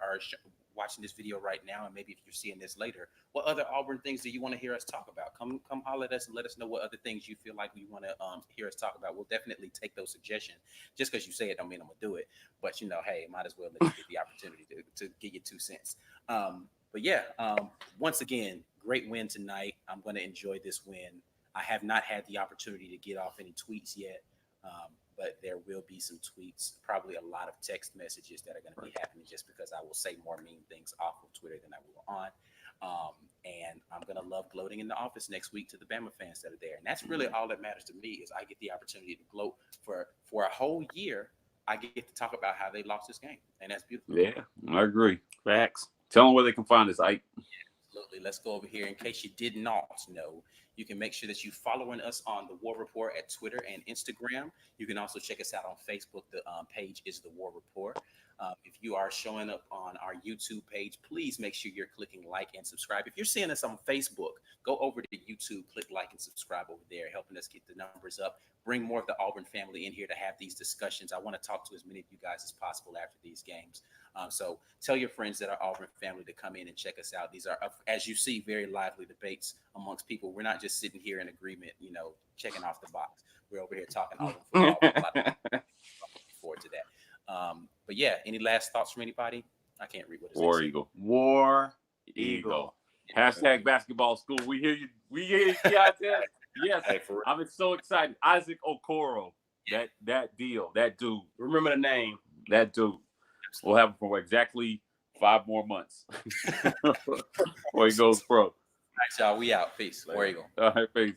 watching this video right now, and maybe if you're seeing this later, what other Auburn things do you want to hear us talk about? Come holler at us and let us know what other things you feel like we want to hear us talk about. We'll definitely take those suggestions. Just because you say it don't mean I'm gonna do it, but hey, might as well let you get the opportunity to get your 2 cents. Once again, great win tonight. I'm going to enjoy this win. I have not had the opportunity to get off any tweets yet, but there will be some tweets, probably a lot of text messages that are going to be happening just because I will say more mean things off of Twitter than I will on. And I'm going to love gloating in the office next week to the Bama fans that are there. And that's really all that matters to me is I get the opportunity to gloat for a whole year. I get to talk about how they lost this game. And that's beautiful. Yeah, I agree. Facts. Tell them where they can find us, Ike. Absolutely. Let's go over here. In case you did not know, you can make sure that you're following us on The War Report at Twitter and Instagram. You can also check us out on Facebook. The page is The War Report. If you are showing up on our YouTube page, please make sure you're clicking like and subscribe. If you're seeing us on Facebook, go over to YouTube, click like and subscribe over there, helping us get the numbers up. Bring more of the Auburn family in here to have these discussions. I want to talk to as many of you guys as possible after these games. So tell your friends that are Auburn family to come in and check us out. These are, as you see, very lively debates amongst people. We're not just sitting here in agreement, checking off the box. We're over here talking Auburn football. Looking forward to that. Any last thoughts from anybody? I can't read what it says. War Eagle. War Eagle. Hashtag basketball school. We hear you. We hear you, Keontae. Yes, Hey, for real. I'm so excited. Isaac Okoro, that deal, that dude, Remember the name. that dude will have him for exactly 5 more months before he goes pro. All right, y'all. We out. Peace. War Eagle. All right, peace.